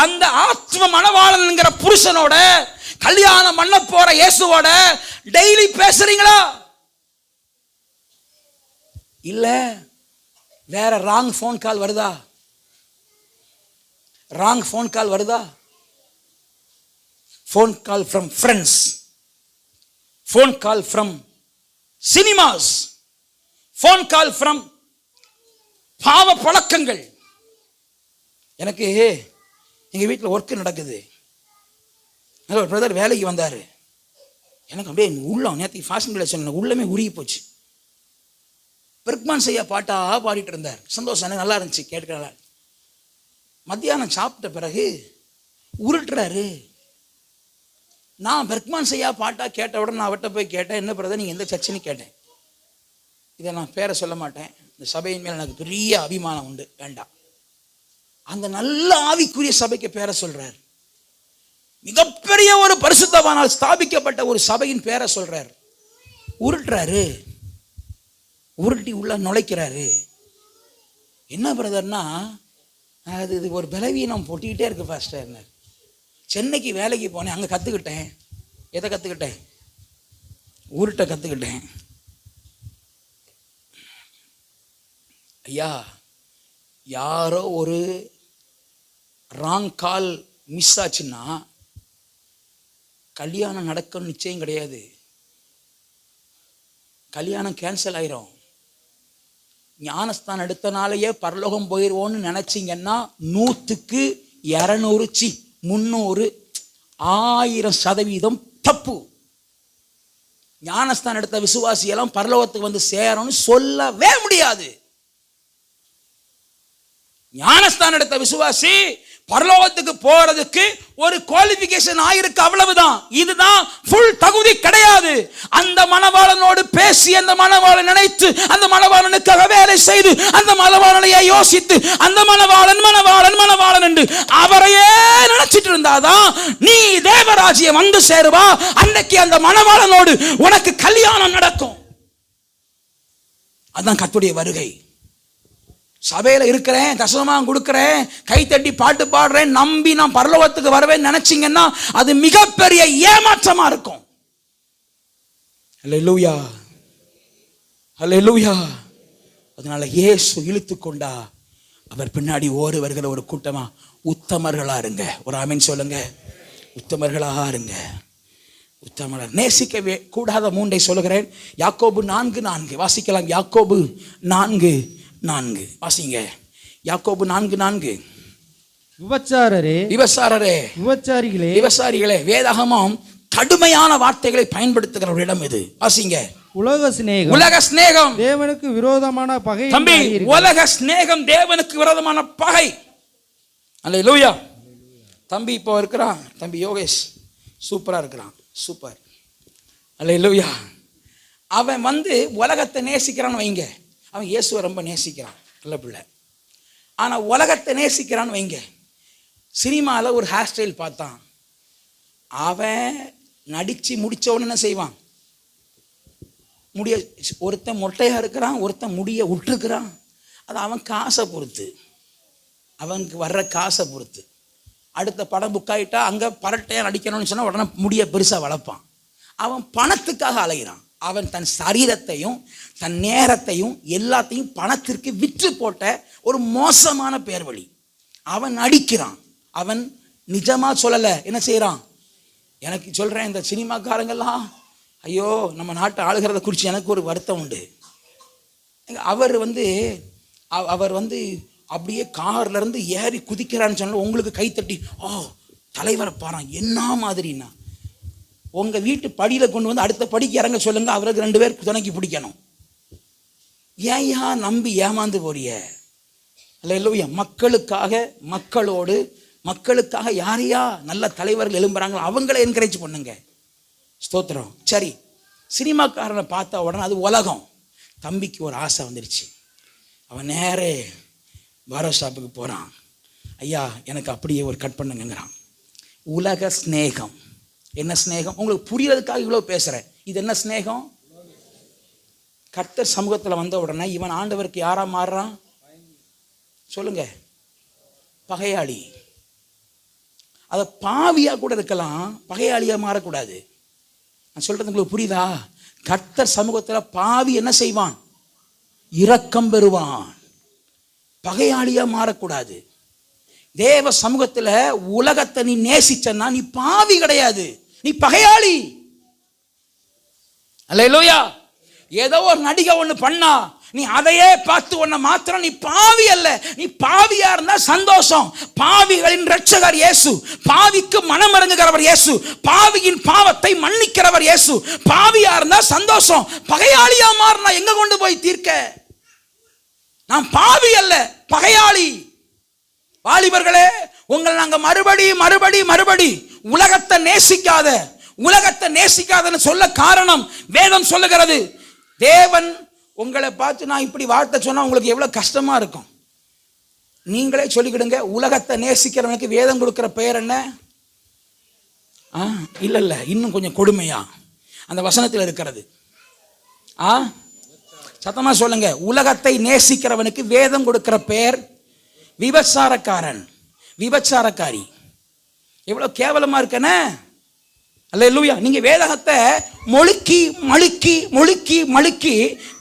அந்த ஆத்ம மணவாளன்ங்கிற புருஷனோட கல்யாணம் பண்ண போற இயேசுவோட டெய்லி பேசுறீங்களா? இல்ல வேற ராங் ஃபோன் கால் வருதா? ராங் ஃபோன் கால் வருதா? Phone call from friends, phone call from cinemas, phone call from பாவ பழக்கங்கள். எனக்கு எங்க வீட்டில் ஒர்க் நடக்குது. ஒரு பிரதர் வேலைக்கு வந்தாரு. எனக்கு அப்படியே உள்ளம் நேற்று ஃபாஸ்டிங் சொன்ன உள்ளமே உருகி போச்சு. பெர்க்மான் செய்யா பாட்டா பாடிட்டு இருந்தார். சந்தோஷம், நல்லா இருந்துச்சு கேட்கல. மத்தியானம் சாப்பிட்ட பிறகு உருட்டுறாரு. நான் பெர்க்மான் செய்யா பாட்டா கேட்ட உடனே நான் அவர்கிட்ட போய் கேட்டேன், என்ன பிரதர் நீங்கள் எந்த சர்ச்சுன்னு கேட்டேன். இதை நான் பேரை சொல்ல மாட்டேன், இந்த சபையின் மேல் எனக்கு பெரிய அபிமானம் உண்டு, வேண்டாம். அந்த நல்ல ஆவிக்குரிய சபைக்கு பேரை சொல்றார். மிகப்பெரிய ஒரு பரிசுத்தவானால் ஸ்தாபிக்கப்பட்ட ஒரு சபையின் பேரை சொல்றார். உருட்டுறாரு, உருட்டி உள்ள நுழைக்கிறாரு. என்ன பிரதர்னா, அது இது ஒரு பலவீனம் பொட்டிக்கிட்டே இருக்கு பாஸ்டர். சென்னைக்கு வேலைக்கு போனேன், அங்கே கற்றுக்கிட்டேன். எதை கற்றுக்கிட்டேன்? உருட்டை கற்றுக்கிட்டேன். ஐயா, யாரோ ஒரு ராங் கால் மிஸ் ஆச்சுன்னா கல்யாணம் நடக்கும் நிச்சயம் கிடையாது. கல்யாணம் கேன்சல் ஆயிரும். ஞானஸ்தானம் எடுத்தனாலேயே பரலோகம் போயிடுவோன்னு நினைச்சிங்கன்னா 100க்கு 200 300 1000% தப்பு. ஞானஸ்தானம் எடுத்த விசுவாசியெல்லாம் பரலோகத்துக்கு வந்து சேரணும்னு சொல்லவே முடியாது. ஞானஸ்தானம் எடுத்த விசுவாசி பரலோகத்துக்கு போறதுக்கு ஒரு குவாலிஃபிகேஷன் ஆயிருக்கு, அவ்வளவுதான். இதுதான் ஃபுல் தகுதி கிடையாது. அந்த மணவாளனோடு பேசி, அந்த மணவாளன் நினைத்து, அந்த மணவாளனுக்காக வேலை செய்து, அந்த மணவாளனையே யோசித்து, அந்த மணவாளன் மணவாளன் மணவாளன் என்று அவரையே நினைச்சிட்டு இருந்தாதான் நீ தேவராஜ்யம் வந்து சேருவா. அன்னைக்கு அந்த மணவாளனோடு உனக்கு கல்யாணம் நடக்கும். அதான் கர்த்தருடைய வருகை. சபையில இருக்கிறேன், தசமமாக கொடுக்கிறேன், கை தட்டி பாட்டு பாடுறேன், நம்பி நான் பரலோகத்துக்கு வருவேன் நினைச்சீங்கன்னா அது மிகப்பெரிய ஏமாற்றமா இருக்கும். அல்லேலூயா, அல்லேலூயா. அதனால இயேசு இழுத்து கொண்டா அவர் பின்னாடி ஓடி வருகிற ஒரு கூட்டமா உத்தமர்களா இருங்க. ஒரு ஆமீன் சொல்லுங்க. உத்தமர்களா இருங்க. உத்தமர் நேசிக்கவே கூடாத 3 சொல்லுகிறேன். யாக்கோபு 4:4 வாசிக்கலாம். யாக்கோபு 4:4 வாசிங்க. யாக்கோபு 4:4. விபச்சாரரே, விபச்சாரரே, விபச்சாரிகளே, விபச்சாரிகளே. வேதாகமம் கடுமையான வார்த்தைகளை பயன்படுத்துகிற ஒரு இடம் இது. வாசிங்க. உலக சிநேகம், உலக சிநேகம் தேவனுக்கு விரோதமான பகை. தம்பி, உலக சிநேகம் தேவனுக்கு விரோதமான பகை. அல்லேலூயா. தம்பி இப்போ இருக்கிறான், தம்பி யோகேஷ் சூப்பரா இருக்கிறான், சூப்பர். அல்லேலூயா. அவன் வந்து உலகத்தை நேசிக்கிறான்னு வைங்க. அவன் இயேசுவை ரொம்ப நேசிக்கிறான், நல்ல பிள்ளை. ஆனால் உலகத்தை நேசிக்கிறான்னு வைங்க. சினிமாவில் ஒரு ஹேர் ஸ்டைல் பார்த்தான். அவன் நடித்து முடித்தவொன்னு என்ன செய்வான்? முடிய ஒருத்தன் மொட்டையாக இருக்கிறான், ஒருத்தன் முடிய விட்டுருக்கிறான். அது அவன் காசை பொறுத்து, அவனுக்கு வர்ற காசை பொறுத்து. அடுத்த படம் புக் ஆகிட்டா அங்கே பரட்டையாக நடிக்கணும்னு சொன்னால் உடனே முடிய பெருசாக வளர்ப்பான். அவன் பணத்துக்காக அலைகிறான். அவன் தன் சரீரத்தையும் தன் நேரத்தையும் எல்லாத்தையும் பணத்திற்கு விற்று போட்ட ஒரு மோசமான பேர் வழி. அவன் நடிக்கிறான். அவன் நிஜமாக சொல்லலை, என்ன செய்கிறான்? எனக்கு சொல்கிறேன், இந்த சினிமாக்காரங்கெல்லாம் ஐயோ நம்ம நாட்டை ஆளுகிறத குறித்து எனக்கு ஒரு வருத்தம் உண்டு. அவர் வந்து அப்படியே கார்லேருந்து ஏறி குதிக்கிறான்னு சொன்னால் உங்களுக்கு கைத்தட்டி ஓ தலைவரை பாறான் என்ன மாதிரின்னா, உங்கள் வீட்டு படியில் கொண்டு வந்து அடுத்த படிக்கு இறங்க சொல்லுங்கள், அவருக்கு 2 பேர் துணைக்கி பிடிக்கணும். ஏயா நம்பி ஏமாந்து போறிய? அல்லேலூயா. மக்களுக்காக மக்களோடு மக்களுக்காக யாரையா நல்ல தலைவர்கள் எழும்புறாங்களோ அவங்கள என்கரேஜ் பண்ணுங்க. ஸ்தோத்திரம். சரி, சினிமாக்காரனை பார்த்தா உடனே அது உலகம். தம்பிக்கு ஒரு ஆசை வந்துருச்சு. அவன் நேரே பாரோ ஷாப்புக்கு போகிறான். ஐயா எனக்கு அப்படியே ஒரு கட் பண்ணுங்கிறான். உலக ஸ்நேகம். என்ன ஸ்நேகம்? உங்களுக்கு புரியறதுக்காக இவ்வளோ பேசுகிறேன். இது என்ன ஸ்நேகம்? கர்த்தர் சமூகத்தில் வந்த உடனே இவன் ஆண்டவருக்கு யாரா மாறுறான் சொல்லுங்க? பகையாளி. அதை பாவியாக கூட இருக்கலாம், பகையாளியாக மாறக்கூடாது. நான் சொல்றது உங்களுக்கு புரியுதா? கர்த்தர் சமூகத்தில் பாவி என்ன செய்வான்? இரக்கம் பெறுவான். பகையாளியா மாறக்கூடாது. தேவ சமூகத்தில் உலகத்தை நீ நேசிச்சன்னா நீ பாவி கிடையாது, நீ பகையாளி. அல்லேலூயா. ஏதோ ஒரு நடிகை ஒன்று பண்ணா நீ அதையே பார்த்து உன்னை மாத்திரம் நீ பாவி அல்ல. நீ பாவியா இருந்தா சந்தோஷம். பாவிகளின் இரட்சகர் இயேசு, பாவிக்கு மனமிறங்குகிறவர் இயேசு, பாவியின் பாவத்தை மன்னிக்கிறவர் இயேசு. பாவியா இருந்தா சந்தோஷம். பகையாளியா மாறினா எங்க கொண்டு போய் தீர்க்க? நான் பாவி அல்ல, பகையாளி. வாலிபர்களே, உங்களை நாங்க மறுபடி உலகத்தை நேசிக்காதன்னு சொல்ல காரணம் வேதம் சொல்லுகிறது. தேவன் உங்களை பார்த்து நான் இப்படி வார்த்தை சொன்னா உங்களுக்கு எவ்வளவு கஷ்டமா இருக்கும். நீங்களே சொல்லிக்கிடுங்க, உலகத்தை நேசிக்கிறவனுக்கு வேதம் கொடுக்கிற பெயர் என்ன? இல்ல இன்னும் கொஞ்சம் கொடுமையா அந்த வசனத்தில் இருக்கிறது. சத்தமா சொல்லுங்க. உலகத்தை நேசிக்கிறவனுக்கு வேதம் கொடுக்கிற பெயர் விபச்சாரக்காரன், விபச்சாரக்காரி. எவ்வளவு கேவலமா இருக்கன. அல்லேலூயா. நீங்க வேதாகத்தை மொழிக்கி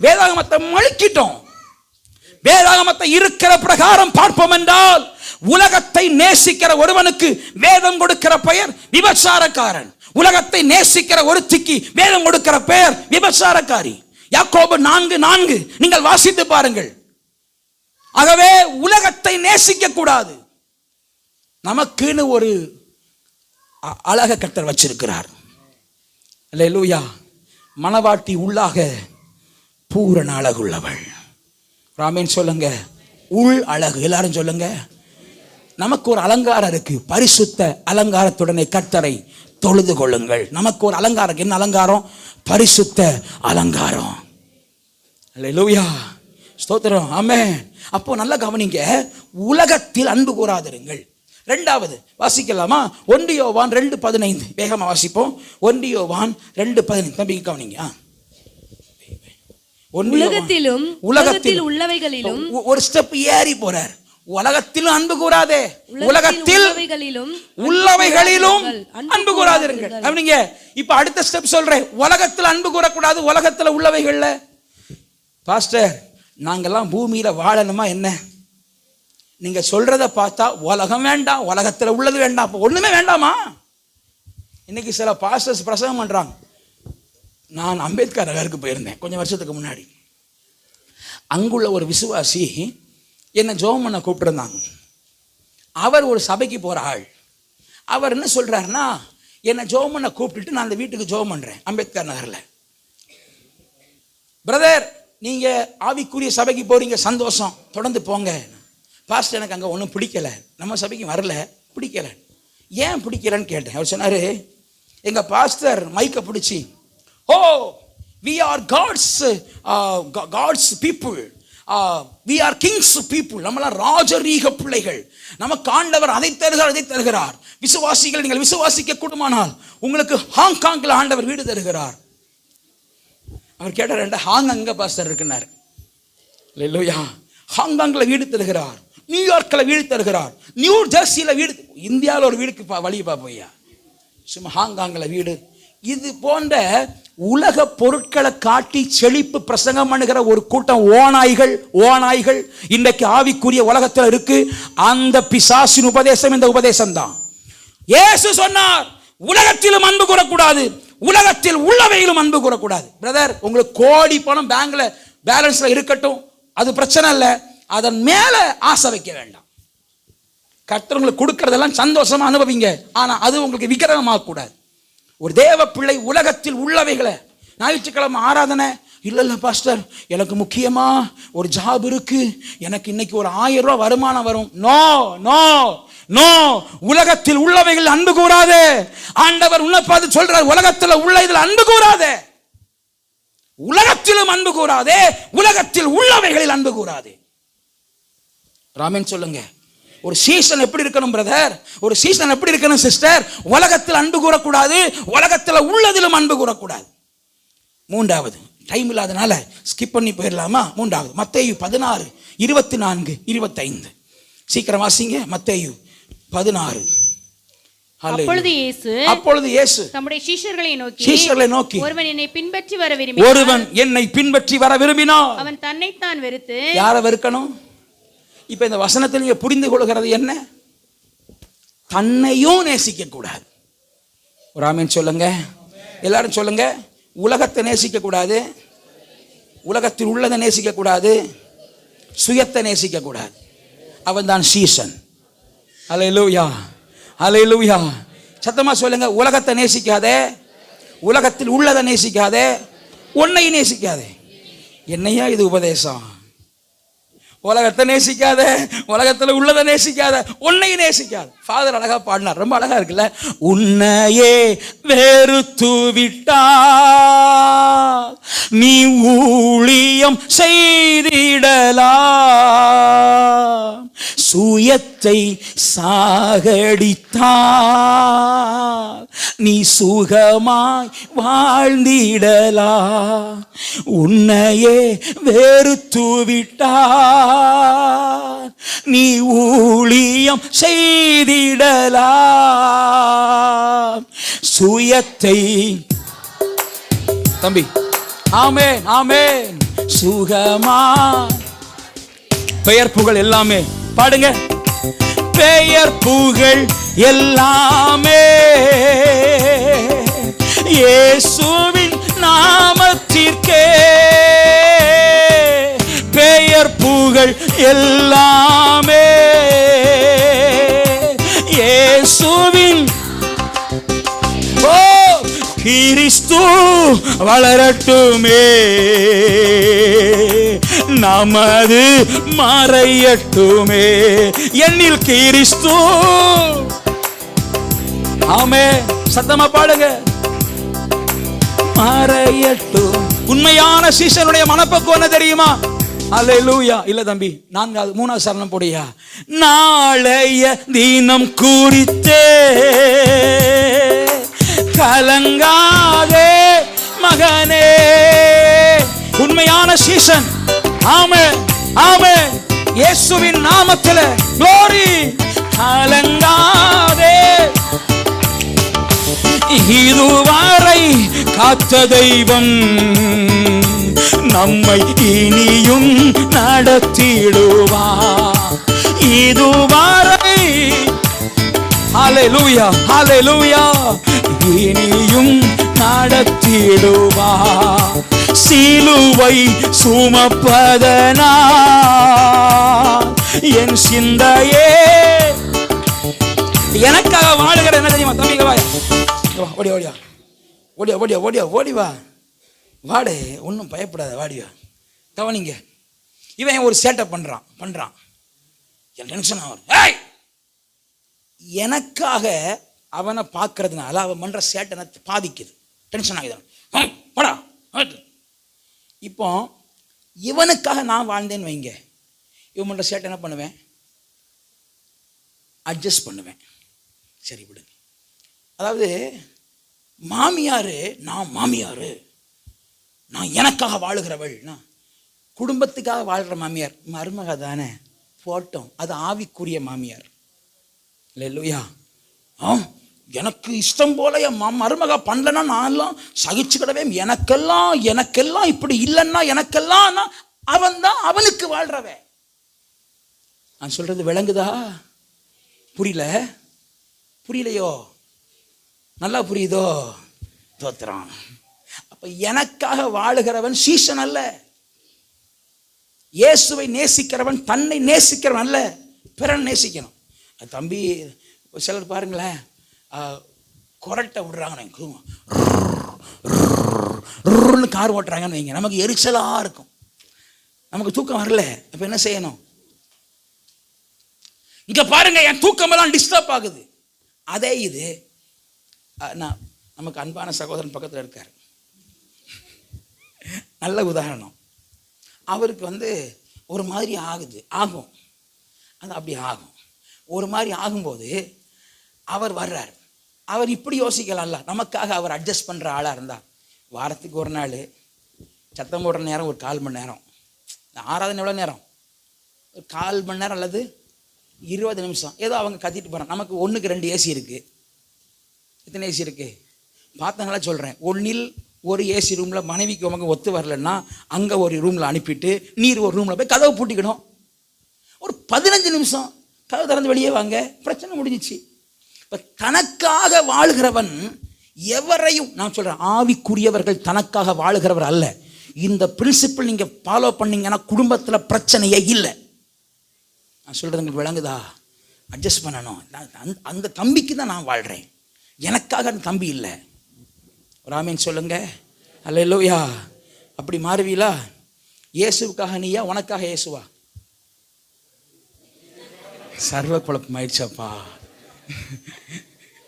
வேதாகமத்தை மொழிக்கிட்டோம். வேதாகமத்தை இருக்கிற பிரகாரம் பார்ப்போம் என்றால் உலகத்தை நேசிக்கிற ஒருவனுக்கு வேதம் கொடுக்கிற பெயர் விபச்சாரக்காரன். உலகத்தை நேசிக்கிற ஒருத்திக்கு வேதம் கொடுக்கிற பெயர் விபச்சாரக்காரி. யாக்கோபு 4:4 நீங்கள் வாசித்து பாருங்கள். ஆகவே உலகத்தை நேசிக்க கூடாது. நமக்குன்னு ஒரு அழக கர்த்தர் வச்சிருக்கிறார். அல்லேலூயா. மணவாட்டி உள்ளாக பூரண அழகுள்ளவள். ராமேன் சொல்லுங்க. உள் அழகு. எல்லாரும் சொல்லுங்க. நமக்கு ஒரு அலங்காரம் இருக்கு. பரிசுத்த அலங்காரத்துடனே கர்த்தரை தொழுது கொள்ளுங்கள். நமக்கு ஒரு அலங்காரம். என்ன அலங்காரம்? பரிசுத்த அலங்காரம். அல்லேலூயா. ஸ்தோத்திரம். ஆமென். அப்போ நல்லா கவனிங்க. உலகத்தில் அன்பு கூறாதிருங்கள். 2வது வாசிக்கலாமா? 1 யோவான் 2:15. வேகமா வாசிப்போம். 1 யோவான் 2:15. தம்பி கவனிங்க. உலகத்தில் உள்ளவைகளிலும் ஒரு ஸ்டெப் ஏறி போறார். உலகத்திலும் அன்பு கூறாதே, உலகத்தில் உள்ளவைகளிலும் அன்பு கூறாதிருங்கள். கவனிங்க. இப்ப அடுத்த ஸ்டெப் சொல்றேன். உலகத்தில் அன்பு கூறக்கூடாது, உலகத்துல உள்ளவைகள்ல. பாஸ்டர், நாங்கெல்லாம் பூமியில வாழணுமா என்ன? நீங்க சொல்றத பார்த்தா உலகம் வேண்டாம், உலகத்துல உள்ளது வேண்டாம், அப்ப ஒண்ணுமே வேண்டாமா? இன்னைக்கு சில பாஸ்டர்ஸ் பிரசங்கம் பண்றாங்க. நான் அம்பேத்கர் நகருக்கு போயிருந்தேன் கொஞ்சம் வருஷத்துக்கு முன்னாடி. அங்குள்ள ஒரு விசுவாசி என்னை ஜெபம் பண்ண கூப்பிட்டுருந்தாங்க. அவர் ஒரு சபைக்கு போற ஆள். அவர் என்ன சொல்றாருன்னா, என்னை ஜெபம் பண்ண கூப்பிட்டுட்டு நான் அந்த வீட்டுக்கு ஜெபம் பண்றேன் அம்பேத்கர் நகர்ல. பிரதர், நீங்க ஆவிக்குரிய சபைக்கு போறீங்க, சந்தோஷம், தொடர்ந்து போங்க. பாஸ்டர், எனக்கு அங்கே ஒன்றும் பிடிக்கல, நம்ம சபைக்கு வரல, பிடிக்கல. ஏன் பிடிக்கலன்னு கேட்டேன். அவர் சொன்னார், எங்கள் பாஸ்டர் மைக்கை பிடிச்சி, oh we are God's people, we are kings people, நம்மளாம் ராஜரீக பிள்ளைகள், நமக்கு ஆண்டவர் அதை தருகிறார். விசுவாசிகள், நீங்கள் விசுவாசிக்க கூடுமானால் உங்களுக்கு ஹாங்காங்கில் ஆண்டவர் வீடு தருகிறார். அவர் கேட்டார், ரெண்டு ஹாங்காங்க பாஸ்டர் இருக்குன்னாரு. இல்லையா, ஹாங்காங்கில் வீடு தருகிறார், நியூயார்க்கில் வீடு தருகிறார், நியூ ஜெர்சியில் வீடு, இந்தியாவில் ஒரு வீடுக்கு வழி பார்ப்போய்யா, சும்மா ஹாங்காங்கில் வீடு. இது போன்ற உலக பொருட்களை காட்டி செழிப்பு பிரசங்கம் பண்ணுகிற ஒரு கூட்டம் ஓநாய்கள் இன்றைக்கு ஆவிக்குரிய உலகத்தில் இருக்கு. அந்த பிசாசின் உபதேசம் இந்த உபதேசம் தான். இயேசு சொன்னார், உலகத்திலும் அன்பு கூறக்கூடாது, உலகத்தில் உள்ளவையிலும் அன்பு கூறக்கூடாது. பிரதர், உங்களுக்கு கோடி பணம் பேங்க்ல பேலன்ஸ்ல இருக்கட்டும், அது பிரச்சனை இல்லை, அதன் மேல ஆசை வைக்க வேண்டாம். கர்த்தர் உங்களுக்கு கொடுக்கறதெல்லாம் சந்தோஷமா அனுபவிங்க, ஆனா அது உங்களுக்கு விக்கிரகமாக கூடாது. ஒரு தேவ பிள்ளை உலகத்தில் உள்ளவைகளை, ஞாயிற்றுக்கிழமை ஆராதனை இல்லை பாஸ்டர் எனக்கு முக்கியமா ஒரு ஜாப் இருக்கு, எனக்கு இன்னைக்கு ஒரு 1000 ரூபாய் வருமானம் வரும். நோ நோ நோ, உலகத்தில் உள்ளவைகள் அன்பு கூறாதே. ஆண்டவர் உன்னை பார்த்து சொல்றார், உலகத்தில் உள்ள இதில் அன்பு கூறாதே, உலகத்திலும் அன்பு கூறாதே, உலகத்தில் உள்ளவைகளில் அன்பு கூறாதே. ராமன் சொல்லுங்க. ஒரு சீசன் எப்படி இருக்கணும் பிரதர், ஒரு சீசன் எப்படி இருக்கணும் சிஸ்டர், உலகத்தில் அன்பு கூறக்கூடாது, உலகத்தில் உள்ளதிலும் அன்பு கூறக்கூடாது. மூன்றாவது, டைம் இல்லாதனால ஸ்கிப் பண்ணி போயிடலாமா? மூன்றாவது மத்தேயு 16:24-25 சீக்கிரம் வாசிங்க. மத்தேயு 16. அப்பொழுது இயேசு தம்முடைய சீஷர்களை நோக்கி ஒருவன் என்னை பின்பற்றி வர விரும்பினால் அவன் தன்னைத்தான் வெறுத்து. யாரை வெறுக்கணும்? இப்ப இந்த வசனத்தில் நீங்க புரிந்து கொள்கிறது என்ன? தன்னையும் நேசிக்க கூடாது. ஒரு ஆமென் சொல்லுங்க, எல்லாரும் சொல்லுங்க. உலகத்தை நேசிக்க கூடாது, உலகத்தில் உள்ளதை நேசிக்க கூடாது, சுயத்தை நேசிக்க கூடாது. அவன் தான் சீசன். அல்லேலூயா, அல்லேலூயா. சத்தமா சொல்லுங்க. உலகத்தை நேசிக்காதே, உலகத்தில் உள்ளதை நேசிக்காதே, உன்னை நேசிக்காதே. என்னையா இது உபதேசம்? உலகத்தை நேசிக்காத, உலகத்தில் உள்ளதை நேசிக்காத, உன்னை நேசிக்காத. ஃபாதர் அழகா பாடினார், ரொம்ப அழகா இருக்குல்ல. உன்னையே வெறுத்து விட்டால் நீ ஊழியம் செய்திடலாம், சுயத்தை சாகடித்தால் நீ சுகமாய் வாழ்ந்திடலாம். உன்னையே வெறுத்து விட்டால் நீ ஊழியம் செய்திடலாம், சுயத்தை. தம்பி, ஆமென் ஆமென். சுகமா பெயர் புகழ் எல்லாமே பாடுங்க. பெயர் புகழ் எல்லாமே இயேசுவின் நாமத்திற்கே, பெயர் புகழ் எல்லாமே இயேசுவின். ஓ கிறிஸ்து வளரட்டுமே, நமது மறையட்டுமே, என்னில் கிறிஸ்து. ஆமே, சத்தமா பாடுங்க. மறையட்டும். உண்மையான சீசனுடைய மனப்பக்குவம் என்ன தெரியுமா? அல்லேலூயா. இல்ல தம்பி, 3வது சரணம் போடியா. நாளைய தினம் குறித்தே கலங்காதே மகனே. உண்மையான சீசன். ஆமென் ஆமென். இயேசுவின் நாமத்திலே glory. கலங்காதே, இதுவரை காத்த தெய்வம் நம்மை இனியும் நடத்திடுவார். இதுவரை ஹல்லேலூயா ஹல்லேலூயா இனியும் நடத்திடுவார். சிலுவை சுமப்பதனால் என் சிந்தையே எனக்காக வாழுகிற. என்ன தெரியுமா தம்பிங்க? ஓடியா ஓடியா ஓடியா ஓடியா ஓடியா ஓடி வா, வாடே, ஒன்றும் பயப்படாத, வாடியா. கவனிங்க, இவன் ஒரு சேட்டை பண்றான், என் டென்ஷன் ஆகும். எனக்காக அவனை பார்க்கறதுனால அவன் பண்ற சேட்டை பாதிக்குது, டென்ஷன் ஆகுது. போடா. இப்போ இவனுக்காக நான் வாழ்ந்தேன்னு வைங்க, இவன் பண்ற சேட்டை என்ன பண்ணுவேன்? அட்ஜஸ்ட் பண்ணுவேன். சரி விடுங்க. அதாவது மாமியாரு, நான் மாமியாரு, நான் எனக்காக வாழுகிறவள். குடும்பத்துக்காக வாழ்கிற மாமியார் மருமக தானே போட்டோம், அது ஆவிக்குரிய மாமியார். இல்லையா? எனக்கு இஷ்டம் போல என் மருமக பண்ணலன்னா நான்லாம் சகிச்சுக்கிடவே, எனக்கெல்லாம் இப்படி இல்லைன்னா எனக்கெல்லாம் அவன் தான் அவனுக்கு வாழ்றவன். நான் சொல்றது விளங்குதா? புரியலையோ? நல்லா புரியுதோ? தோத்திரம். அப்ப எனக்காக வாழுகிறவன் சீசன் அல்ல. இயேசுவை நேசிக்கிறவன் தன்னை நேசிக்கிறவன் அல்ல, பிறன் நேசிக்கணும். தம்பி சிலர் பாருங்களேன், கொரட்டை விடுறாங்க, கார் ஓட்டுறாங்கன்னு வைங்க, நமக்கு எரிச்சலா இருக்கும், நமக்கு தூக்கம் வரல. அப்ப என்ன செய்யணும்? இங்க பாருங்க, என் தூக்கம் எல்லாம் டிஸ்டர்ப் ஆகுது. அதே இது நமக்கு அன்பான சகோதரன் பக்கத்தில் இருக்கார், நல்ல உதாரணம். அவருக்கு ஒரு மாதிரி ஆகும், அது அப்படி ஆகும். ஒரு மாதிரி ஆகும்போது அவர் வர்றார். அவர் இப்படி யோசிக்கலாம்ல, நமக்காக அவர் அட்ஜஸ்ட் பண்ணுற ஆளாக இருந்தால் வாரத்துக்கு ஒரு நாள் சத்தம் போடுற நேரம் ஒரு 1/4 மணி நேரம், ஆராதனை எவ்வளோ நேரம், ஒரு 1/4 மணி நேரம் அல்லது 20 நிமிஷம் ஏதோ அவங்க கத்திட்டு போகிறாங்க. நமக்கு 1க்கு 2 ஏசி இருக்குது. எத்தனை ஏசி இருக்குது பார்த்தாங்களா சொல்கிறேன். 1ல் ஒரு ஏசி ரூமில் மனைவிக்கு அவங்க ஒத்து வரலன்னா அங்கே ஒரு ரூமில் அனுப்பிட்டு நீர் ஒரு ரூமில் போய் கதவை பூட்டிக்கணும். ஒரு 15 நிமிஷம் கதவை திறந்து வெளியே வாங்க, பிரச்சனை முடிஞ்சிச்சு. இப்போ தனக்காக வாழ்கிறவன் எவரையும், நான் சொல்கிறேன், ஆவிக்குரியவர்கள் தனக்காக வாழுகிறவர் அல்ல. இந்த பிரின்சிபிள் நீங்கள் ஃபாலோ பண்ணீங்கன்னா குடும்பத்தில் பிரச்சனையே இல்லை. நான் சொல்கிறது உங்களுக்கு விளங்குதா? அட்ஜஸ்ட் பண்ணணும். அந்த தம்பிக்கு தான் நான் வாழ்கிறேன், எனக்காக அந்த தம்பி இல்லை. ஒரு ஆமீன் சொல்லுங்க. அல்லேலூயா. அப்படி மாறுவீங்களா? இயேசுவுக்காக நீயா, உனக்காக இயேசுவா? சர்வ குழப்பம் ஆயிடுச்சப்பா.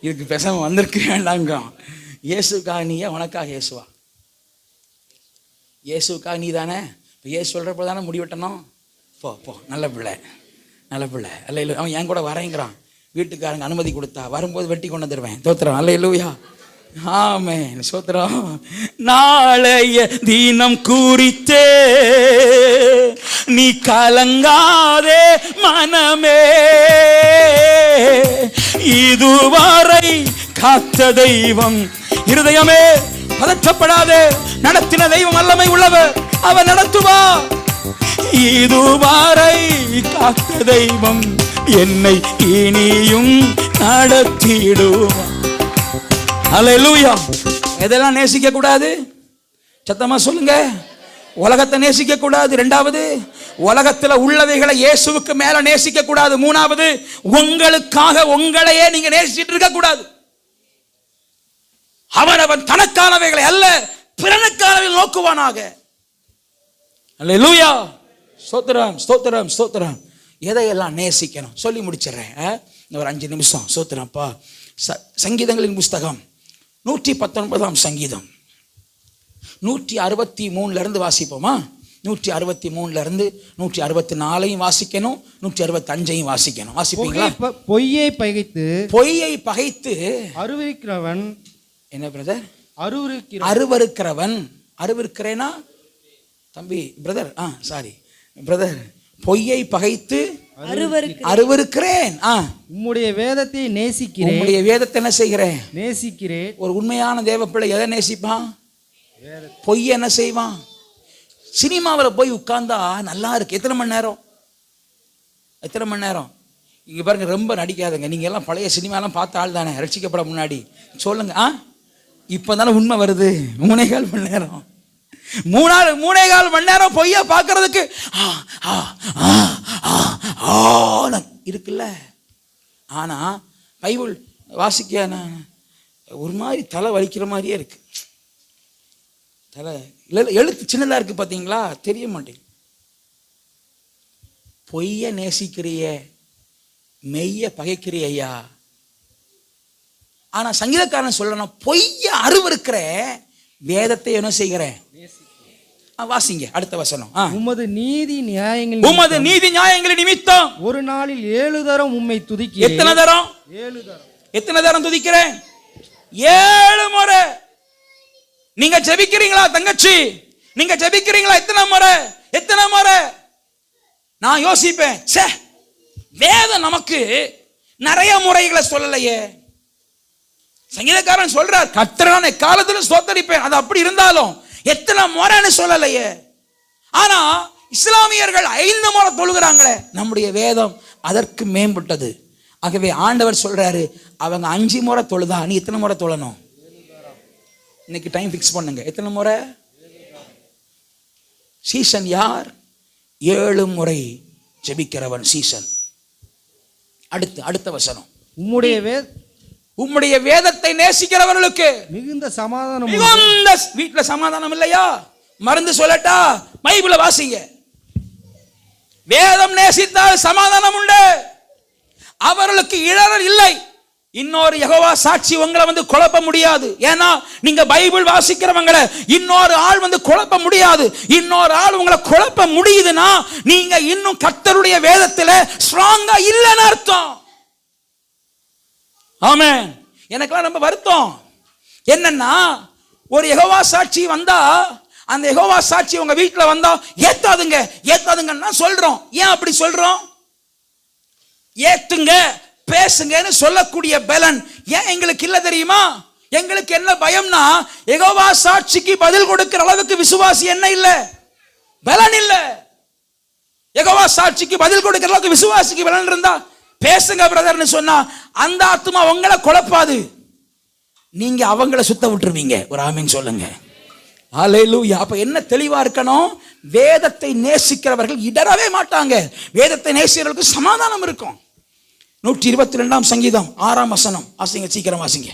இதுக்கு பேசாம வந்திருக்க வேண்டாங்க. இயேசுக்காக நீயா, உனக்காக இயேசுவா? இயேசுக்காக நீ தானே. இப்போ இயேசு சொல்கிறப்ப தானே முடிவெட்டணும். போ நல்ல பிள்ளை அல்ல. அவன் என் கூட வரேங்கிறான். வீட்டுக்காரங்க அனுமதி கொடுத்தா வரும்போது வெட்டி கொண்டு வந்துடுவேன். தோத்திரம். அல்லேலூயா. ஆமென். சோத்திரம். நாளைய தினம் குறித்தே நீ கலங்காதே மனமே, இதுவரை காத்த தெய்வம் இருதயமே பதற்றப்படாதே, நடத்தின தெய்வம் வல்லமை உள்ளவர், அவர் நடத்துவா. இதுவரை காத்த தெய்வம் என்னை இனியும் நடத்திடுவா. அல்லேலூயா. எதெல்லாம் நேசிக்க கூடாது? சத்தமா சொல்லுங்க. உலகத்தை நேசிக்க கூடாது. 2வது, உலகத்துல உள்ளவைகளை இயேசுவுக்கு மேல நேசிக்க கூடாது. 3வது, உங்களுக்காக உங்களையே நீங்க நேசிச்சிட்டு இருக்க கூடாது. அவன் தனக்கானவைகளை அல்ல பிறனுக்கானவை நோக்குவானாக. அல்லேலூயா. ஸ்தோத்திரம் ஸ்தோத்திரம் ஸ்தோத்திரம். எதையெல்லாம் நேசிக்கணும் சொல்லி முடிச்சிடறேன். ஒரு 5 நிமிஷம். ஸ்தோத்திரம்ப்பா. சங்கீதங்களின் புஸ்தகம் 119ஆம் சங்கீதம் 163 இருந்து வாசிப்போமா? 163 164 வாசிக்கணும், 165 வாசிக்கணும். வாசிப்பீங்களா? பொய்யை பகைத்து அருவருக்கிறவன். என்ன பிரதர்? அருவருக்கிறவன். அருவருக்கிறேனா தம்பி? Brother sorry brother. பொய்யை பகைத்து அருவருக்கிறேன். உம்முடைய வேதத்தை நேசிக்கிறேன். உம்முடைய வேதத்தை என்ன செய்கிறேன்? நேசிக்கிறேன். ஒரு உண்மையான தேவ பிள்ளை எதை நேசிப்பான்? பொய்யை என்ன செய்வான்? சினிமாவில் போய் உட்கார்ந்தா நல்லா இருக்கு. எத்தனை மணி நேரம்? இங்க பாருங்க, ரொம்ப நடிக்காதுங்க. நீங்க எல்லாம் பழைய சினிமாலாம் பார்த்த ஆள் தானே, ரட்சிக்கப்பட முன்னாடி. சொல்லுங்க. இப்பதானே உண்மை வருது. 3.25 மணி நேரம் 3.25 மணி நேரம் பொய்யா பார்க்கறதுக்கு இருக்குல்ல. ஆனா பைபிள் வாசிக்க ஒரு மாதிரி தலை வலிக்கிற மாதிரியே இருக்கு. தலை எழுத்து சின்னதா இருக்கு, பார்த்தீங்களா? தெரிய மாட்டேங்குது. பொய்ய நேசிக்கிறிய, மெய்ய பகைக்கிறியா? ஆனா சங்கீதக்காரன் சொல்லணும், பொய்ய அருவருக்கிற, வேதத்தை என்ன செய்கிறேன்? வாசிங்க அடுத்த வசனம். உமது நீதி நியாயங்கள் நிமித்தம் ஒரு நாளில் 7 தரம் உம்மை துதிக்கிறேன். எத்தனை தரம்? 7 தரம். எத்தனை தரம் துதிக்கிறேன்? 7 முறை. நீங்க ஜெபிக்கிறீங்களா தங்கச்சி? நீங்க ஜெபிக்கிறீங்களா? எத்தனை முறை நான் யோசிப்பேன், ச்சே, வேதம் நமக்கு நிறைய முறைகளை சொல்லலையே. சங்கீதக்காரன் சொல்றார், கர்த்தரான காலத்திலும் ஸ்தோத்தரிப்பேன். அது அப்படி இருந்தாலும் எத்தனை முறைன்னு சொல்லலையே. ஆனா இஸ்லாமியர்கள் 5 முறை தொழுகிறாங்களே. நம்முடைய வேதம் அதற்கு மேம்பட்டது. ஆகவே ஆண்டவர் சொல்றாரு, அவங்க 5 முறை தொழுதா நீ எத்தனை முறை தொழணும்? இன்னைக்கு டைம் ஃபிக்ஸ் பண்ணுங்க. எத்தனை முறை? சீசன் யார்? 7 முறை ஜெபிக்கிறவன் சீசன். அடுத்த வசனம், உம்முடைய வேதத்தை நேசிக்கிறவர்களுக்கு மிகுந்த சமாதானம். வீட்டுல சமாதானம் இல்லையா? மருந்து சொல்லட்டா, பைபிளை வாசிங்க. வேதம் நேசித்தால் சமாதானம் உண்டு. அவர்களுக்கு இடரல் இல்லை. இன்னொரு யெகோவா சாட்சி உங்களை வந்து குழப்ப முடியாது. ஏன்னா நீங்க பைபிள் வாசிக்கிறவங்களை இன்னொரு ஆள் வந்து குழப்ப முடியாது. இன்னொரு ஆள் உங்களை குழப்ப முடியுதுன்னா நீங்க இன்னும் கர்த்தருடைய வேதத்துல ஸ்ட்ராங்கா இல்லைன்னு அர்த்தம். ஆமென். எனக்கெல்லாம் ரொம்ப வருத்தம் என்னன்னா, ஒரு யெகோவா சாட்சி வந்தா, அந்த யெகோவா சாட்சி உங்க வீட்டுல வந்தா ஏத்தாதுங்கன்னா சொல்றோம். ஏன் அப்படி சொல்றோம்? ஏத்துங்க பேசுங்கன்னு சொல்லக்கூடிய பலன் ஏன் எங்களுக்கு இல்ல தெரியுமா? எங்களுக்கு என்ன பயம்னா, யெகோவா சாட்சிக்கு பதில் கொடுக்கிற அளவுக்கு விசுவாசி என்ன இல்ல, பலன் இல்ல. யெகோவா சாட்சிக்கு பதில் கொடுக்கிற அளவுக்கு விசுவாசிக்கு பலன் இருந்தா பேசுங்க பிரதர்னு சொன்னா அந்த ஆத்துமா உங்களை குழப்பாது. நீங்க அவங்கள சுத்த விட்டுருவீங்க. ஒரு ஆமீன் சொல்லுங்க. ஹல்லேலூயா. அப்ப என்ன தெளிவா இருக்கணும்? வேதத்தை நேசிக்கிறவர்கள் இடரவே மாட்டாங்க. வேதத்தை நேசிக்கிறவர்களுக்கு சமாதானம் இருக்கும். 122 சங்கீதம் 6 வசனம் வாசிங்க, சீக்கிரம் வாசிங்க.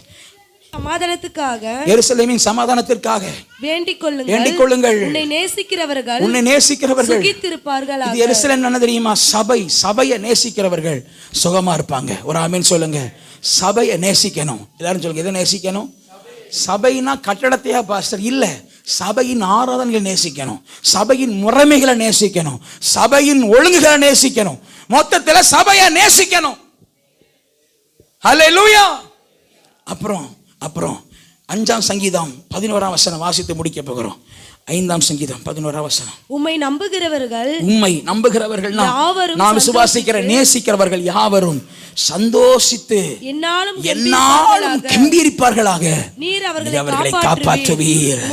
சமாதானத்துக்காக, எருசலேமின் சமாதானத்திற்காக வேண்டிக் கொள்ளுங்கள். உன்னை நேசிக்கிறவர்கள் சுகித்திருப்பார்கள். இது எருசலேம் என்ன தெரியுமா? சபையை நேசிக்கிறவர்கள் சுகமா இருப்பாங்க. ஒரு ஆமீன் சொல்லுங்க. சபையை நேசிக்கணும். எல்லாரும் சொல்லுங்க, எதை நேசிக்கணும்? சபைனா கட்டடத்தையா பாஸ்டர்? இல்ல, சபையின் ஆராதனைகளை நேசிக்கணும், சபையின் முறைமைகளை நேசிக்கணும், சபையின் ஒழுங்குகளை நேசிக்கணும். மொத்தத்துல சபையை நேசிக்கணும். ஹல்லேலூயா. அப்புறம் 5 சங்கீதம் 11 வசனம் வாசித்து முடிக்க போகிறோம். 5 சங்கீதம் 11 வசனம். உம்மை நம்புகிறவர்கள் நான் விசுவாசிக்கிற நேசிக்கிறவர்கள் யாவரும் சந்தோஷித்து என்னாலும் கெம்பீரிப்பார்களாக. நீர் அவர்களை காப்பாற்றுவீர்.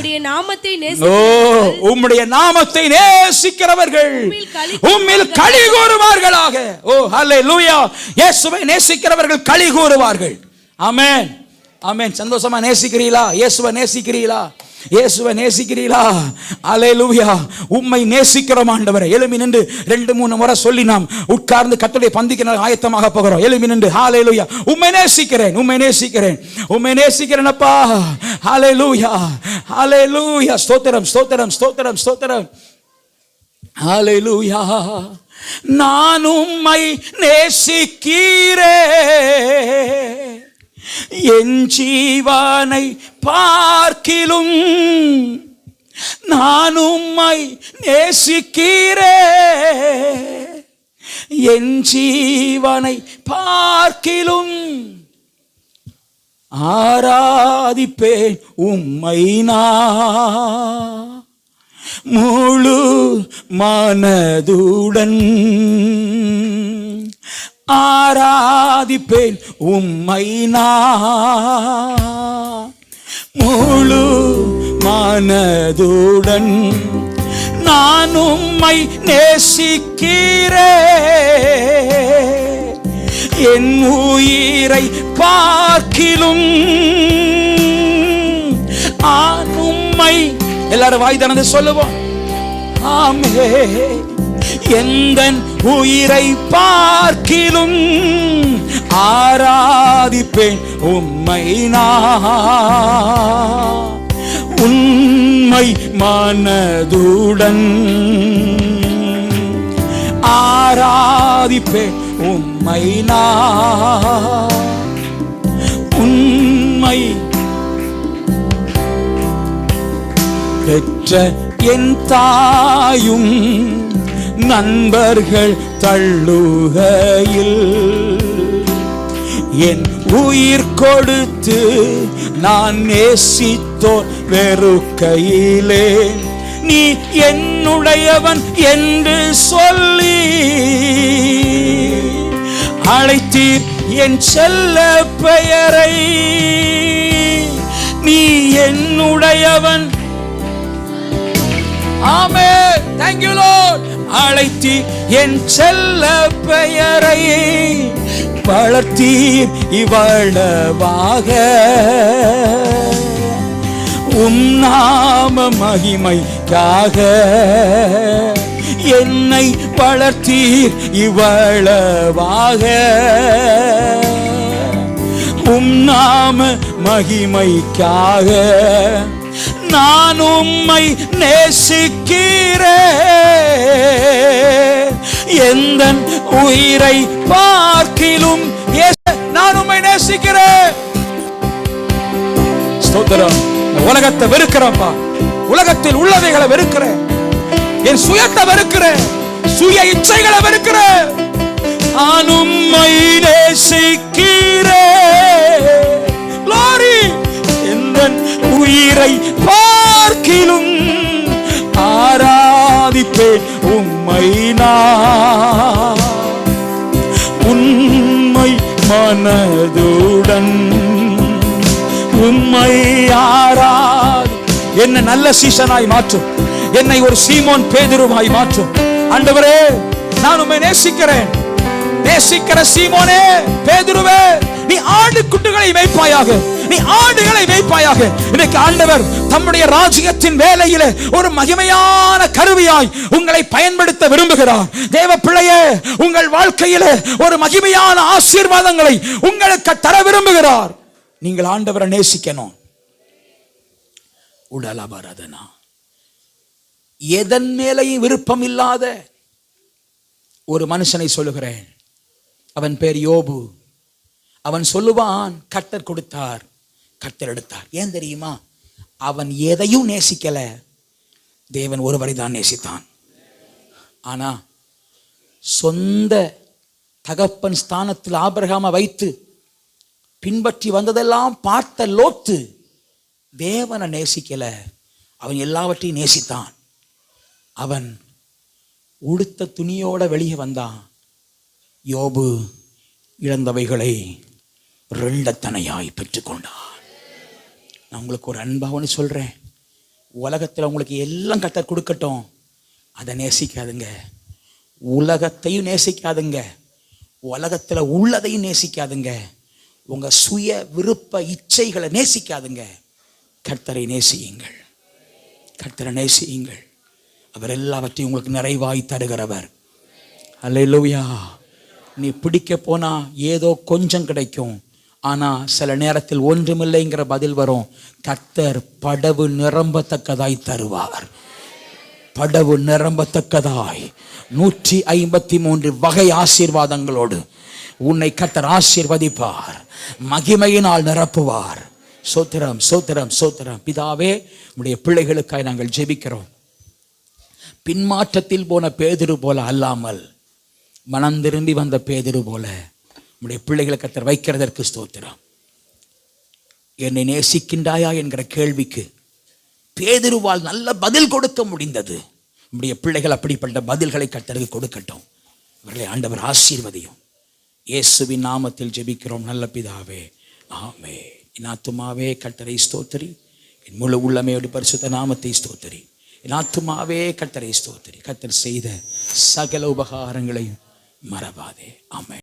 உம்முடைய நாமத்தை நேசிக்கிறவர்கள் உம்மில் களி கூறுவார்களாக. ஓ ஹல்லேலூயா. இயேசுவை நேசிக்கிறவர்கள் களி கூறுவார்கள். ஆமென், ஆமென். சந்தோஷமா நேசிக்கிறீங்களா? இயேசுவை நேசிக்கிறீங்களா? ஹல்லேலூயா. உம்மை நேசிக்கிறோம் ஆண்டவரே. எழும்பி நின்று 2-3 முறை சொல்லி நாம் உட்கார்ந்து கர்த்தருடைய பந்திக்கு ஆயத்தமாக போகிறோம். எழும்பி நின்று ஹல்லேலூயா. உம்மை நேசிக்கிறேன் அப்பா. ஹல்லேலூயா, ஹல்லேலூயா. ஸ்தோத்திரம். ஹல்லேலூயா. நான் உம்மை நேசிக்கிறேன், என் ஜீவனை பார்க்கிலும் நான் உம்மை நேசிக்கிறேன், என் ஜீவனை பார்க்கிலும் ஆராதிப்பேன் உம்மை நான் முழு மனதுடன். ஆராதிப்பேன் உம்மை நான் முழு மனதுடன். நான் உம்மை நேசிக்கிறேன், என் உயிரை பார்க்கிலும் உம்மை. எல்லாரும் வாய் திறந்து சொல்லுவோம். ஆமே. எந்தன் உயிரை பார்க்கிலும் ஆராதிப்பேன் உம்மை நான் உண்மை மனதுடன். ஆராதிப்பேன் உம்மை நான் உண்மை. பெற்ற என் தாயும் நண்பர்கள் தள்ளுகையில் என் உயிர் கொடுத்து நான் நேசித்தோர் வெறுக்கையிலே நீ என்னுடையவன் என்று சொல்லி அழைத்தீர் என் செல்ல பெயரை. நீ என்னுடையவன். ஆமென். Thank you Lord. அழைத்தி என் செல்ல பெயரை வளர்த்தீர் இவ்வளவாக. உம் நாம மகிமைக்காக என்னை வளர்த்தீர் இவ்வளவாக. உம் நாம மகிமைக்காக நான் உம்மை நேசிக்கிறேன். எந்தன் உயிரை பார்க்கிலும் நான் உம்மை நேசிக்கிறேன். ஸ்தோத்திரம். உலகத்தை வெறுக்கிறப்பா, உலகத்தில் உள்ளவைகளை வெறுக்கிறேன், என் சுயத்தை வெறுக்கிறேன், சுய இச்சைகளை வெறுக்கிறேன். நான் உம்மை நேசிக்கிறேன். Glory. எந்தன் உயிரை பார்க்கிலும் ஆராதிப்பேன் உம்மை நான். உண்மை மனதுடன் உம்மை ஆராதி. என்னை நல்ல சீசனாய் மாற்றும், என்னை ஒரு சீமோன் பேதுருவாய் மாற்றும். ஆண்டவரே, நான் உம்மை நேசிக்கிறேன். நேசிக்கிற சீமோனே, பேதுருவே, நீ ஆடுகுட்டிகளை மேய்ப்பாயாக, நீ ஆடுகளை மேய்ப்பாயாக. இன்னைக்கு ஆண்டவர் தம்முடைய ராஜ்யத்தின் வேலையிலே ஒரு மகிமையான கருவியாய் உங்களை பயன்படுத்த விரும்புகிறார். தேவ பிள்ளையே, உங்கள் வாழ்க்கையிலே ஒரு மகிமையான ஆசீர்வாதங்களை உங்களுக்கு தர விரும்புகிறார். நீங்கள் ஆண்டவரை நேசிக்கணும். உடலபரதனா, எதன் மேலேயும் விருப்பம் இல்லாத ஒரு மனுஷனை சொல்லுகிறேன். அவன் பேர் யோபு. அவன் சொல்லுவான், கர்த்தர் கொடுத்தார், கர்த்தர் எடுத்தார். ஏன் தெரியுமா? அவன் எதையும் நேசிக்கல, தேவன் ஒருவரை தான் நேசித்தான். ஆனா சொந்த தகப்பன் ஸ்தானத்தில் ஆபிரகாமை வைத்து பின்பற்றி வந்ததெல்லாம் பார்த்த லோத்து தேவனை நேசிக்கல, அவன் எல்லாவற்றையும் நேசித்தான். அவன் உடுத்த துணியோட வெளியே வந்தான். யோபு இழந்தவைகளை ரெண்டத்தனையாய் பெற்றுக்கொண்டான். நான் உங்களுக்கு ஒரு அன்பாவன்னு சொல்றேன், உலகத்தில் உங்களுக்கு எல்லாம் கர்த்தர் கொடுக்கட்டும், அதை நேசிக்காதுங்க. உலகத்தையும் நேசிக்காதுங்க, உலகத்தில் உள்ளதையும் நேசிக்காதுங்க, உங்க சுய விருப்ப இச்சைகளை நேசிக்காதுங்க. கர்த்தரை நேசியுங்கள், கர்த்தரை நேசியுங்கள். அவர் எல்லாவற்றையும் உங்களுக்கு நிறைவாய் தருகிறவர். அல்லேலூயா. நீ பிடிக்க போனா ஏதோ கொஞ்சம் கிடைக்கும், ஆனா சில நேரத்தில் ஒன்றுமில்லைங்கிற பதில் வரும். கர்த்தர் படவு நிரம்பத்தக்கதாய் தருவார். படவு நிரம்பத்தக்கதாய் 153 வகை ஆசீர்வாதங்களோடு உன்னை கர்த்தர் ஆசீர்வதிப்பார், மகிமையினால் நிரப்புவார். சோத்திரம், சோத்திரம், சோத்திரம். பிதாவே, உம்முடைய பிள்ளைகளுக்காய் நாங்கள் ஜெபிக்கிறோம். பின்மாற்றத்தில் போன பேதுரு போல அல்லாமல் மனம் திரும்பி வந்த பேதுரு போல உம்முடைய பிள்ளைகளை கர்த்தர் வைக்கிறதற்கு ஸ்தோத்திரம். என்னை நேசிக்கின்றாயா என்கிற கேள்விக்கு பேதுருவால் நல்ல பதில் கொடுக்க முடிந்தது. உம்முடைய பிள்ளைகள் அப்படிப்பட்ட பதில்களை கர்த்தருக்கு கொடுக்கட்டும். அவர்களை ஆண்டவர் ஆசீர்வதியும். இயேசுவின் நாமத்தில் ஜெபிக்கிறோம் நல்ல பிதாவே, ஆமென். என் ஆத்துமாவே கர்த்தரை ஸ்தோத்திரி, என் முழு உள்ளமையோடு பரிசுத்த நாமத்தை ஸ்தோத்திரி. என் ஆத்துமாவே கர்த்தரை ஸ்தோத்திரி. கர்த்தர் செய்த சகல உபகாரங்களையும் மறவாதே. ஆமென்.